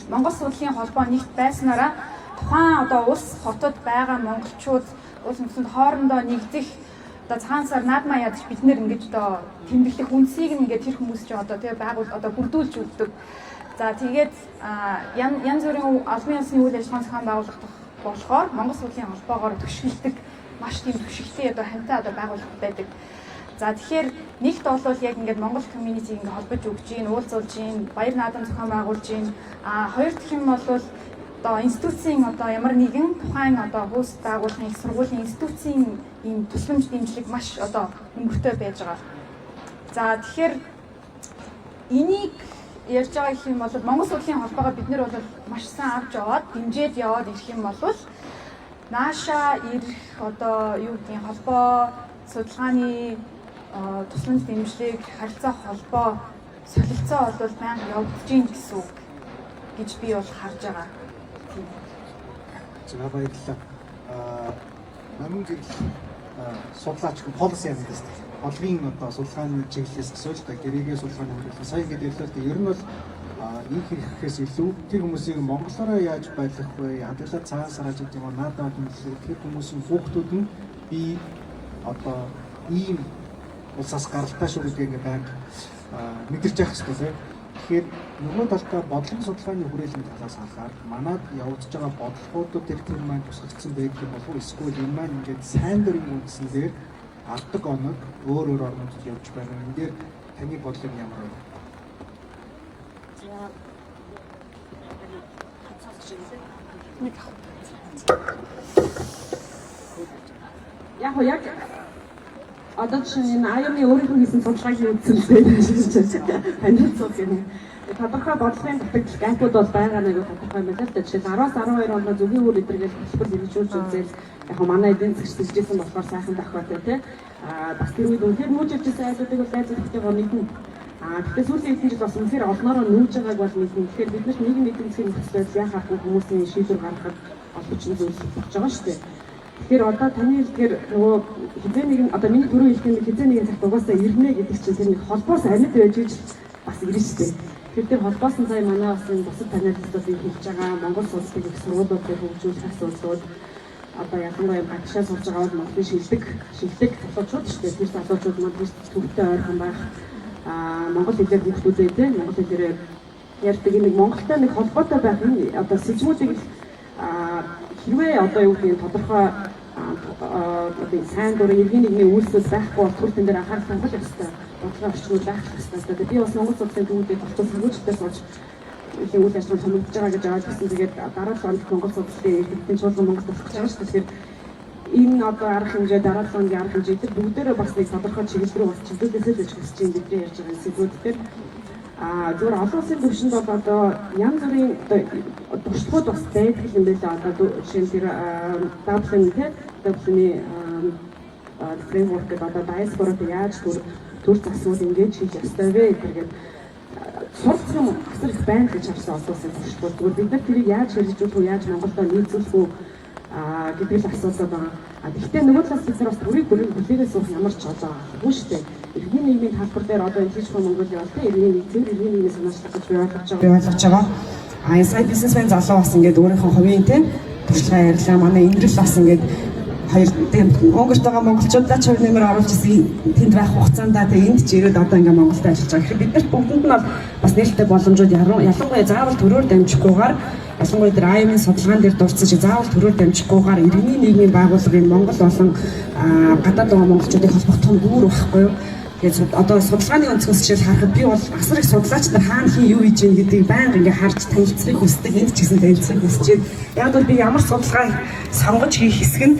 Монгол судлалын холбоо нэгт байснараа тухайн одоо улс хотод байгаа монголчууд улс үндэстэн хоорондоо нэгдэх одоо цаансаар наадмаа ядаж бид нэр ингэж одоо тэмдэглэх үндсийг ингээд тэр хүмүүс чинь одоо тэгээ байгуул одоо бүрдүүлж өгдөг. За тэгээд янз бүрийн албан ёсны үйл ажиллагааны зохион байгуулах болохоор Монгол судлалын холбоогоор төшөглөдөг маш тийм түшигтэй одоо хантай одоо байгууллага байдаг. За тэгэхээр нэгт бол яг ингээд Монгол community ингээд холбож өгч гин, уулзуулж гин, баяр наадам зохион байгуулж гин. Хоёр дахь юм бол одоо институцийн одоо ямар нэгэн тухайн одоо хост байгууллагын их сургуулийн институцийн ийм тусламж дэмжлэг маш одоо өнгөртэй байж байгаа. За тэгэхээр энийг ярьж байгаа гэх юм бол Монгол судлалын холбоогоо бид нэр бол маш сайн авч яваад дэмжиж яваад ирэх юм бол нааша ирэх одоо юу гэдгийг холбоо судалгааны тусламж дэмжлэг харилцаа холбоо солилцоо бол байнга явагдаж гин гэсэн үг гэж би бол харж байгаа. За баярлалаа. Намын гэрэл судлаач policy analyst холбын одоо судалгааны чиглэлээс асууж та гэрээгээ судалгааны хөрөлөө сайн гэдэг хэлээ. Ер нь бол энэ хэрэгхээс илүү тэр хүмүүсийг монголоор яаж байлгах вэ? Хадгалаад цаанаас харж байгаа юм наадад үнэлэх тэр хүмүүсийн хүүхдүүд нь би одоо ийм улсаас гаралтай шүү гэдэг ингээд байнга мэдэрч явах хэрэгтэй тийм. Тэгэхээр нөгөө талдаа бодлогын судалгааны хүрээлэнд талаас харахаар манад явагдаж байгаа бодлогуудад тэр маань тусгагдсан байдаг юм болов уу? Эсвэл энэ маань ингээд сайн дурын үндсэн дээр алдаг оног өөр орнуудад явж байгаа. Энэ дээр таны бодлого ямар вэ? Яг одоо чинь аюуны өөрийнх нь хийсэн судалгааг үзсэн танилцуулах юм. Тодорхой бодлогын дутагдал гайхууд бол байгаа нэг тодорхой юм байна л да. Жишээ 10-аас 12 онд зөвхөн үр өдргээл хэлбэр хэрэгжүүлж үзэл яг манай эдийн засгч сэжижсэн болохоор сайхан тохиолдсон тий. Бас тэр үед үнэхээр нүүж явжсэн айлуудыг бол дайцуулахтайгаа мэднэ. Тэгэхээр сүүлийн хэдэн жил бас үнэхээр олноороо нүүж байгааг бол мэднэ. Тэгэхээр бид нар нийгэм эдийн засгийн нөхцөлөд яхах хүмүүсийн шийдвэр гаргахад олбоч зүйл болж байгаа шүү дээ. Тэгэхээр одоо таны хэлдгээр нөгөө хизээ нэг одоо миний түрүү хэлсэн хизээ нэгэн цагт угаасаа ирнэ гэдэг чинь тэр нэг холбоос амьд байж иж бас ирнэ шүү дээ. Тэгэхээр холбоос нь сая манай бас энэ бусад таниалагдсан хэлж байгаа Монгол улсын их сургуулиуд дээр хөгжүүлэх асуудлууд одоо ялангуяа гадаашаа сурж байгаа бол Монголын шилдэг залуучууд шүү дээ. Тэр залуучууд маань төвтэй ойрхон байх Монгол хэлээр хүүхдүүдээ тийм Монгол хэлээр ярьдаг нэг Монголтой нэг холбоотой байх нь одоо сэжмүүдийг хэрвээ одоо юу гэх юм тодорхой одоо сайн дурын иргэн нэгний үйлсэл байхгүй бол түр тэн дээр анхаарал хандах ёстой. Бодлогын орчнууд байх ёстой. Би бас Монгол улсын төвүүдэд очиж санхүүжилтээр сууж их үйл ажиллагаа томилж байгаа гэж аваад гэсэн. Тэгээд дараа нь онд Монгол улсын иргэдийн чуулган Монгол болох гэж байгаа шүү дээ. Тэгэхээр энэ одоо арга хэмжээ дараа нь арга хэмжээ дээр бүгдээрээ бас нэг тодорхой чиглэл рүү бас чиглүүлээсэй гэж хүсэж байна бидний ярьж байгаа зүйлүүд дээр зүгээр олон улсын түвшинд бол одоо янз бүрийн туршлагууд бас байдаг юм байлаа. Одоо жишээ нь тэр Dublin Dublin-ийн фреймворк гэдэг одоо диаспорад яаж төр засвал ингэж хийж ёстой вэ гэдэг сурах юм асар их байна гэж харсан олон улсын туршлагууд. Зүгээр бид нар тэрийг яаж хэрэгжүүлэх үү, яаж Монголдо нийцүүлэх үү гэдэг л асуудал байгаа. Гэхдээ нөгөө талаас бид нар бас бүрийг хүлээгээс суух ямар ч одоо байхгүй шүү дээ. Иргэний нийгмийн талбар дээр одоо энэ хийж Монголд явуулсан иргэний нийгмийн санаачлах гэж би ойлгож байгаа. Энэ сая бизнесмен залуу бас ингээд өөрийнхөө хувийн тийм туршлага ярьлаа. Манай Индрэл бас ингээд хоёр тийм Монголд байгаа монголчуудаа ч хувь нэмэр оруулж ирсэн тэнд байх хугацаанд тэгээ энд ч ирээд одоо ингээд Монголд ажиллаж байгаа. Тэгэхээр бид нарт бүгдэнд нь бас нээлттэй боломжууд ялангуяа заавал төрөөр дамжихгүйгээр ялангуяа тэр аймын судалгаан дээр дурдсан шиг заавал төрөөр дамжихгүйгээр иргэний нийгмийн байгууллагын Монгол болон гадаад байгаа монголчуудыг холбох нь бүр байхгүй юу? Тэгээд одоо судалгааны өнцгөөс жишээл харахад би бол асар их судлаач нар хаана хин юу хийж ийн гэдгийг байнга ингээ харж танилцахыг хүсдэг. Энд ч гэсэн танилцахыг хүсэж байна. Яг бол би ямар судалгаа сонгож хийх хэсэг нь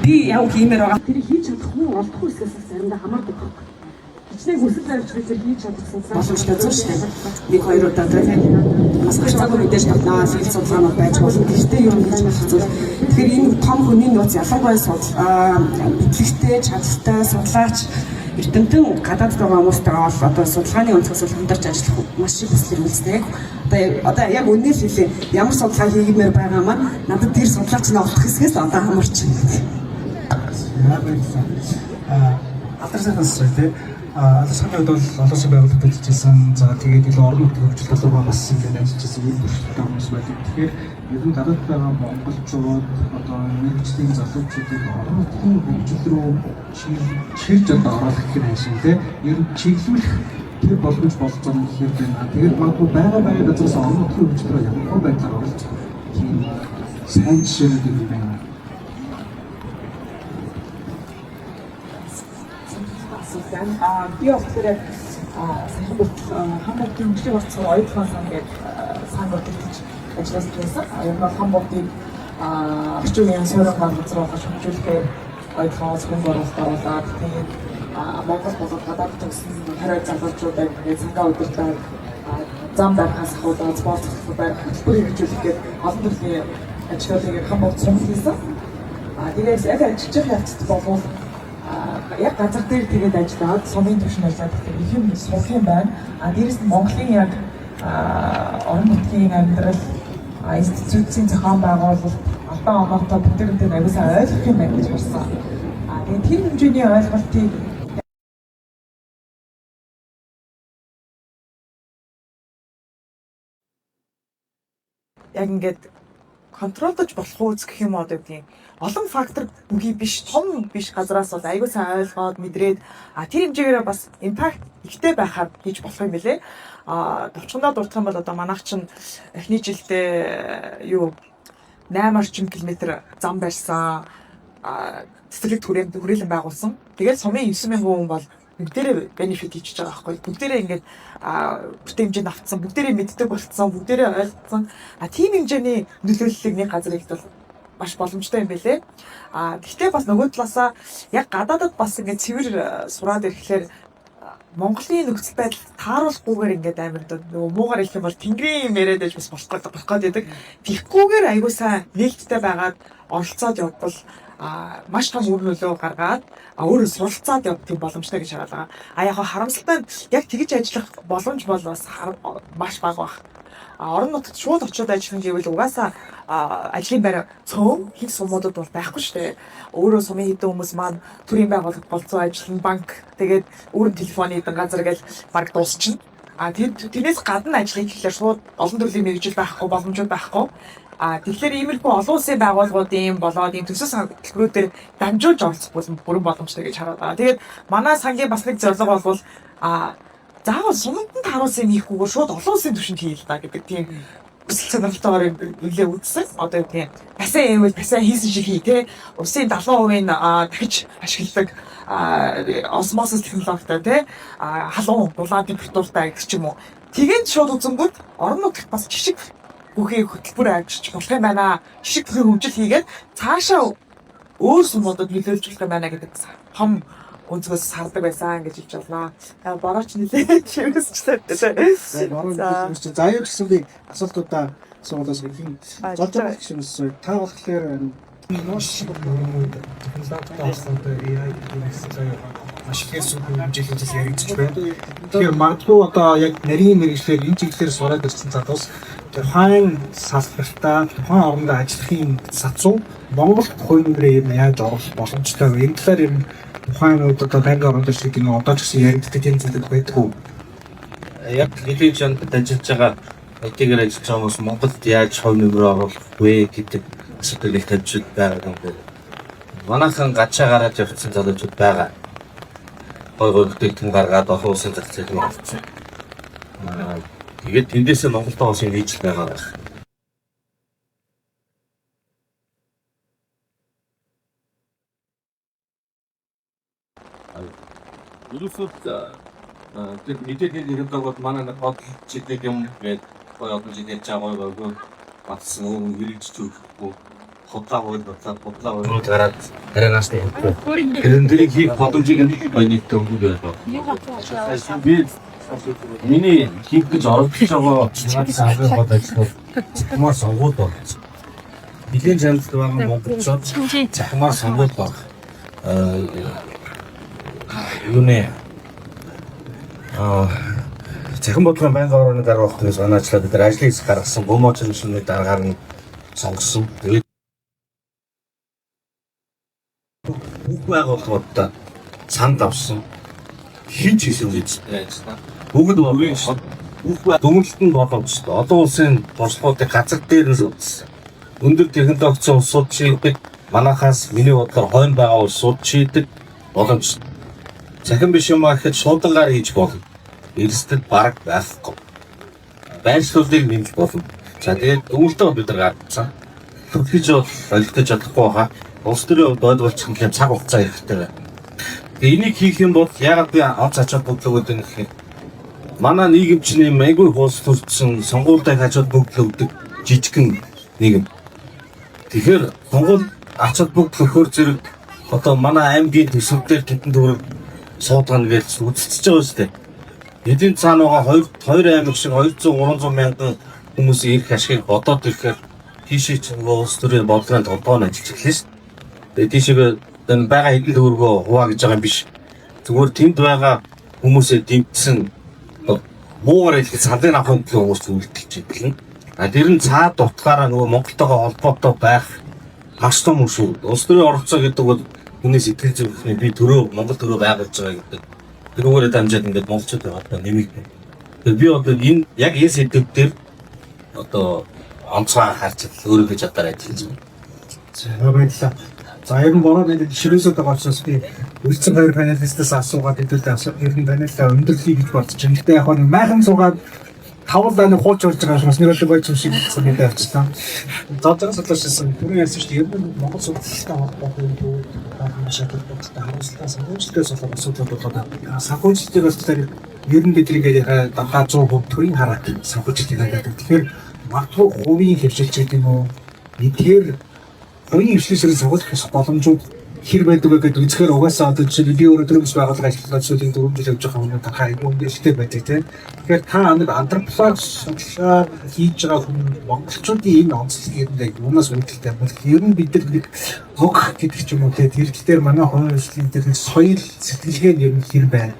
би яг хиймээр байгаа. Тэр хийж чадах хүн олдохгүй хэсгээс заримдаа хамаардаг. Хичнээн хүсэл баримж би тэр хийж чадах судалгаа боломжтой зүйл шүү дээ. Нэг хоёр удаа тийм бас хацаагүй мэдээж татнаа фил судалгаанууд байж болно. Гэхдээ юу гэж болох зүйл. Тэгэхээр энэ том хүний нууц ялангуяа бичлэгтэй, чадaltaй судлаач эрдэмтэн гадаад байгаа хүмүүстэйгээ бол одоо судалгааны өнцгөөс хамтарч ажиллах маш их хүсэл эрмэлздэг. Одоо яг үнээр хэлээ ямар судалгаа хийгмээр байгаа маань надад тэр судлаач нь олох хэсгээс одоо хамарч байна. Алдарсахаас тий. Алдарсахны хувьд бол олон улсын байгууллагад ажиллажсэн. За тэгээд илүү орон нутгийн хөгжил талаар бас ингээд ажиллажсэн үйл бүрэлдэхүүн хүмүүс байдаг. Тэгэхээр ер нь гадаад байгаа монголчууд одоо мэргэжлийн залуучуудыг орон нутгийн хөгжил рүү чирж одоо оруулах гэх юм шиг тий. Ер нь чиглүүлэх тэр боломж болж байгаа юм хэрэг байна. Тэгээд магадгүй байгаа газраас орон нутгийн хөгжил рүү ямар байдлаар оруулж тийм сайн жишээнүүд юм байна. Би болохоор Хамбургийн хөгжлийн орцгой оюутан сан гэдэг сан бүрдүүлж ажилласан байсан. Ер нь Хамбургийн орчин үеийн суурин газар болгож хөгжүүлэхээр оюутан орцгой оруулаад тэгээд Монгол болоод гадаад төгсөн 20 залуучуудыг тэгээд сангаа удирдах зам барихаас ахуулаад спорт барих хөтөлбөр хэрэгжүүлэхэд олон төрлийн ажлуудыг Хамбургт сургуулсан. Тэгээд яг ажиллаж явцад болов яг газар дээр тэгээд ажиллаад сумын түвшин ажиллаад их юм сурах юм байна. Дээрээс нь Монголын яг орон нутгийн амьдрал институцийн зохион байгуулалт албан оноотой бүгдээрээ аюулсаа ойлгох юм байна гэж харсан. Тэгээд тэр хэмжээний ойлголтыг яг ингээд контролдож болох уу гэх юм одоо гэдэг олон фактор бүхий биш том биш газраас бол аягүй сайн ойлгоод мэдрээд тэр хэмжээгээр бас импакт ихтэй байхаар хийж болох юм билэ. Товчхондоо дурдах юм бол одоо манайх чинь эхний жилдээ 8 орчим километр зам барьсан. Цэцэрлэг хүрээлэн байгуулсан. Тэгээд сумын 9,000 хүн бол бүгдээрээ бенефит хийж байгаа байхгүй. Бүгдээрээ ингээд бүтээн хэмжээнд автсан, бүгдээрээ мэддэг болцсон, бүгдээрээ ойлгоцсон. Тийм хэмжээний нөлөөллийг нэг газар ихт бол маш боломжтой юм байлээ. Гэхдээ бас нөгөө талаасаа яг гадаадад бас ингээд цэвэр сураад ирэхлээр Монголын нөхцөл байдал тааруулахгүйгээр ингээд амар нөгөө муугаар хэлэх юм бол тэнгэрийн юм яриад байж бас болох гэдэг. Тэгхгүйгээр аягүй сайн нээлттэй байгаад оролцоод явбал маш том үр нөлөө гаргаад өөрөө суралцаад явах тийм боломжтой гэж хараад байгаа. Яг харамсалтай нь яг тэгж ажиллах боломж бол бас маш бага баг. Орон нутгад шууд очиод ажиллах гэвэл угаасаа ажлын байр цөөн хин сумуудад бол байхгүй шүү дээ. Өөрөө сумын хэдэн хүмүүс маань төрийн байгууллагад болцоо ажиллана, банк тэгээд өөрийн телефоны хэдэн газар гэж баг дуусчихна. Тэрнээс гадна ажлын гэхлээр шууд олон төрлийн мэргэжил байхгүй, боломжууд байхгүй. Тэгэхээр иймэрхүү олон улсын байгууллагуудын болоод ийм төсөл санхүүгээр дамжуулж оролцох бүрэн боломжтой гэж хараад байгаа. Тэгээд манай сангийн бас нэг зорилго бол заавал сумданд харуулсан юм хийхгүйгээр шууд олон улсын түвшинд хийе л да гэдэг тийм хүсэл сонирхолтойгоор нэлээ үзсэн. Одоо тийм бассейн хийвэл бассейн хийсэн шиг хий те. Усын 70% нь дахиж ашигладаг осмосис технологитой те. Халуун дулаан температуртай гэж юм уу. Тэгээд шууд үзэнгүүт орон нутгт бас жишг бүхий хөтөлбөр ажиллаж болох юм байна. Жишг бүхий хөгжил хийгээд цаашаа өөр сумуудад нөлөөлж болох юм байна гэдэг том өнцгөөс сардаг байсан гэж хэлж байна. Борооч нэлээд шивэсчтэй тий. За юу гэсэн би асуултуудаа суулгаас ихэн золж байгаа гэсэн юм. Та болохоор нууш технологи таасантай AI гэсэн заяа маш их хэмжээгээр яригдчих байна. Тэгэхээр магадгүй одоо яг нарийн мэргэжлэр энэ чиглэлээр сураад ирсэн залуус тухайн салбартаа тухайн орондоо ажиллахын сацуу Монголд хойногроо юм яаж орох боломжтой вэ? Энэ талаар юм тухайн одоо банк орондоо шиг нэг одоо ч гэсэн яригддаг тийм зүйл байдаг уу? Яг хэдийн чанд ажиллаж байгаа IT-гээр ажиллаж байгаа хүмүүс Монголд яаж хойногроо орох вэ гэдэг асуудлыг тавьж байгаа юм байна. Манайхан гачаа гараад явсан залуучууд байгаа. Гой бүтээгдэхүүн гаргаад олон улсын зах зээл рүү орсон. Тэгээд тэндээсээ Монголдоо бас ингэж байгаа байх. Юусууд тэг мэдээний хэрэгдэг бол манай нэг бодлогчдыг юм гээд гой олон жил ярьж байгаа гоо батсан хэрэгж зүггүй хотлаа хойд гараад харинаас тэрэн дэрийг хийх боломжийг баянтай өгөөд байна. Би миний хийх гэж оролдож байгаа сангийн бод ажлууд захимаар сонгууд байна. Билийн чамд байгаа монголчууд захимаар сонгууд байна. Юуне захин бодлогын банк орны дараа багтнаас оноочлаад бид ажлыг гаргасан бомооч шинжлэхүйн дараагаар нь сонгосон. Тэгээд бүх байгууллагуудаа санд авсан хинч хийсэн гэж байна. Бүгд өөрийн бүх дүгнэлтэнд боломжтой. Олон улсын туршлагуудыг газар дээр нь үзсэн. Өндөр технологийн улсууд шийддэг, манайхаас миний бодлоор хойно байгаа улсууд шийддэг боломжтой. Захин биш юм ахэд шуудангаар хийж болно. Эрсдэд бараг байхгүй. Байршлуулыг нэмэх болно. За тэгээд өвөлдөө бид нар гаргацсан. Тэгж бол олдож чадахгүй байгаа. Улс төрийн хувьд ойлголцох юм цаг хугацаа хэрэгтэй байна. Тэгээ энийг хийх юм бол яагаад би онц ачаал бодлогод юм гэхээр манай нийгэм чинь айгүй хуус төрсөн сонгуультай хажууд бүгд өгдөг жижигхэн нийгэм. Тэгэхээр сонгуул ачаал бүгд хөхөр зэрэг одоо манай аймгийн төсөвдөр тэдэн төгрөг суудгана гэж үзчихэж байгаа шүү дээ. Эдийн цаана байгаа 2 аймаг шиг 200-300 мянган хүмүүсийн ирэх ашгийг бодоод ирэхээр тийшээ чинь улс төрийн бодлогын толгойн ажиллаж эхэлнэ шүү дээ. Тэгээ тийшээ энэ байгаа хэдэн төгрөгөө хуваа гэж байгаа юм биш. Зүгээр тэнд байгаа хүмүүсээ дэмжсэн муугаар хэлэх цадын авахын төлөө хүмүүс үлдэлж идэв. Тэр нь цаад утгаараа нөгөө Монголтойгоо холбоотой байх маш том шүү. Улс төрийн оролцоо гэдэг бол хүний сэтгэл зүрхний би төрөө Монгол төрөө байгуулж байгаа гэдэг. Тэрүүгээр дамжаад ингээд монголчууд байгаа нэмэгдэн. Тэгэхээр би одоо энэ яг энэ сэдвээр одоо онцгой анхаарч өөрөө гэж одоо ажиллаж байна. За баярлалаа. За ер нь бороо бид ширээсүүд байгаа учраас би үлдсэн хоёр панелистээс асуугаад хэдүүлээ ер нь панелаа өндөрлөе гэж бодож байна. Гэхдээ яг нэг майхан суугаад тавлаа нэг хууч болж байгаа учраас нэрэлэг байж шиг хэлсэн авчихсан. Зодорос судлаачсан түрүү ярьсан шүү дээ. Ер нь Монгол судлалтай холбоотой юм дүү шаардлагатай хариуцлага санхүүжилтээс болоод асуудал болоод санхүүжилтээс тэр ер нь бидний гэдэг дахаа 100% төрийн хараад санхүүжилтийг хийдэг. Тэгэхээр магадгүй хувийн хөвшилч гэдэг юм уу? Эдгээр хувийн хөвшлөсрийн санхүүжих боломжууд хэр байдаг вэ гэдээ үзэхээр угаасаа одоо жишээ би өөрөө төрөмс байгууллага ажилладаг зүйлийн 4 жил явж байгаа хүмүүс дахаа юм дэвштэй байдаг тийм. Тэгэхээр та антрополог судлаа хийж байгаа хүн монголчуудын энэ онцлог юм юунаас үүдэлтэй бол ер нь бид нар нэг хог гэдэг ч юм уу тийм тэр дээр манай хувийн хөвшлийн тэр соёл сэтгэлгээ нь ер нь хэр байна.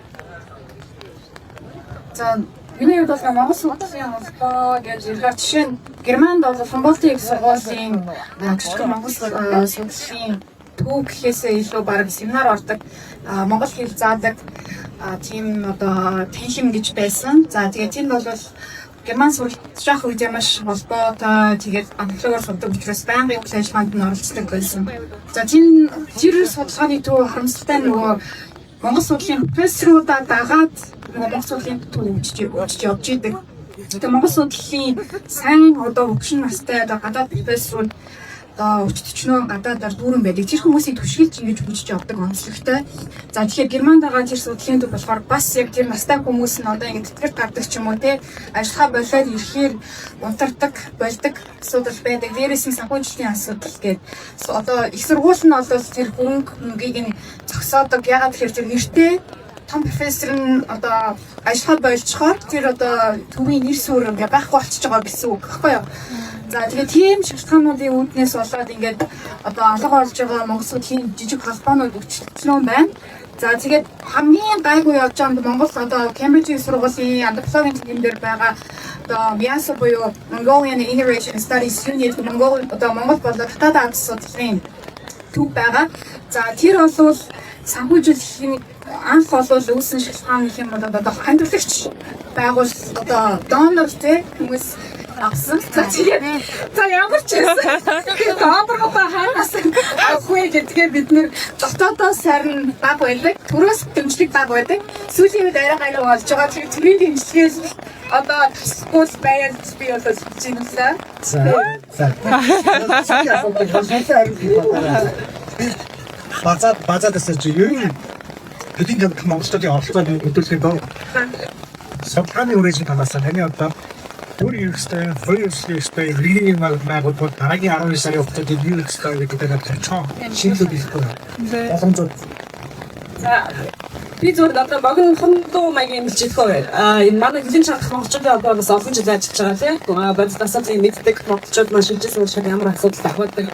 За миний хувьд бол Монгол судлалын холбоо гэж ярих жишээ нь Германд бол Humboldt-ийн их сургуулийн жижиг Монгол судлалын төв гэхээсээ илүү баг семинар ордог, монгол хэл заадаг тийм одоо танхим гэж байсан. За тэгээд тэнд бол герман сурч явах үед маш холбоотой тэгээд анхлагаар сурдаг учраас байнгын үйл ажиллагаанд нь оролцдог байсан. За тэр судалгааны төв харамсалтай нөгөө монгол судлалын профессорудаа дагаад монгол судлалын төв өгч явж идэг. Тэгээд монгол судлалын сайн одоо өгшин настай одоо гадаад профессорууд өчтөчнөө гадаадаар дүүрэн байдаг. Тэр хүмүүсийг түшгэлж ингэж бүжиж явдаг онцлогтой. За тэгэхээр Германд байгаа тэр судлалын төв болохоор бас яг тэр настай хүмүүс нь одоо ингэ тэтгэр гардаг ч юм уу те ажиллахаа болоод ирэхээр унтардаг, болдог асуудал байдаг. Дээрээс нь санхүүжилтийн асуудал гэдэг. Одоо их сургууль нь бол тэр хөнгөгийг нь зогсоодог. Ягаад тэгэхээр тэр нэртэй том профессор нь одоо ажиллахаа болцохоор тэр одоо төвийн нэр суурь ингээ байхгүй болчихж байгаа гэсэн үг байхгүй юу? За тэгээд тийм шалтгаануудын үүднээс болоод ингээд одоо алга болж байгаа Монгол судлалын жижиг холбоонууд өгчлөө байна. За тэгээд хамгийн гайгүй явж байгаа Монгол одоо Cambridge-ийн сургуулийн антропологийн тэмдгээр байгаа одоо MIASA буюу Mongolian Integration Studies Unit Монгол болоод гадаад ард судлалын төв байгаа. За тэр бол санхүүжилтийн анх олвол үүсэн шалтгаан гэх юм бол одоо хамтлагч байгуул одоо донор те хүмүүс авсан. За ямар ч юм. Доноргоо хаанаас авахгүй гэдгээ бид нэр дотоодоос харин баг байдаг. Төрөөс дэмжлэг баг байдаг. Сүүлийн үед арай гайгүй болж байгаа. Тэр төрийн дэмжлэгээс одоо скул байгаад би бол хэлж юм лээ. Базаадаас ер нь хэдийн жамт монголчуудын оролцоонд хөдөлгөөн доо. Судалгааны үрээс танаас таны одоо төр ерхстэй, хоёр ерхстэй, иргэний байгууллагууд дараагийн 12 сарын хугацаанд юу ерхстэй гэдэг нь төвчөн шинжилгээ хийхгүй. Боломжууд. За би зөвхөн одоо богино дуу маягийн хэлчихгүй байна. Энэ манай хэдийн чанах монголчуудын одоо бас олон жил ажиллаж байгаа тийм. Бодолтосоо тийм мэддэг монголчууд маш хилжсэн учраас ямар асуудал авахдаг.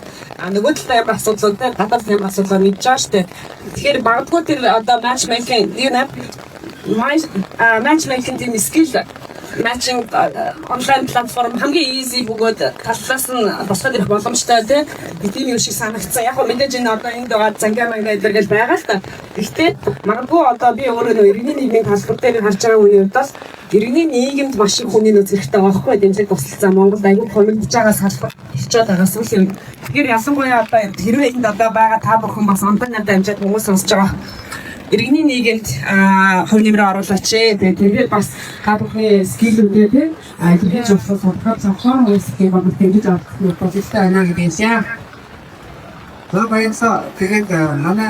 Нөгөө талаа ямар асуудлууд те гадаад ямар асуудал мэдж байгаа штэ. Тэгэхээр магадгүй тэр одоо matchmaking тийм скил matching онлайн платформ хамгийн easy бөгөөд талаас нь босгоод ирэх боломжтой тийм. Тийм юм шиг санагдсан. Яг нь мэдээж энэ одоо энд байгаа зангиа маяг гэдэргээл байгаа л та. Гэхдээ магадгүй одоо би өөрөө нөө иргэний нийгмийн талбар дээр харж байгаа үеийн удаас иргэний нийгэмд маш их хүний нөөц хэрэгтэй байгаа байхгүй дэмжлэг тусалцаа Монголд аягүй хөрмөлдөж байгаа салбар хичээд байгаа сүүлийн. Тэгэхээр ялангуяа одоо хэрвээ энд одоо байгаа та бүхэн бас онлайнаар дамжаад хүмүүс сонсож байгаа иргэний нийгэмд хувь нэмрээ оруулаач ээ. Тэгээд бас та бүхний скиллүүдээ тийм хэрэгж болох судалгаа цогцоор үүсгэх юм бол тэгж авах боломжтой байна гэдэг юм. За баярлалаа. Тэгээд манай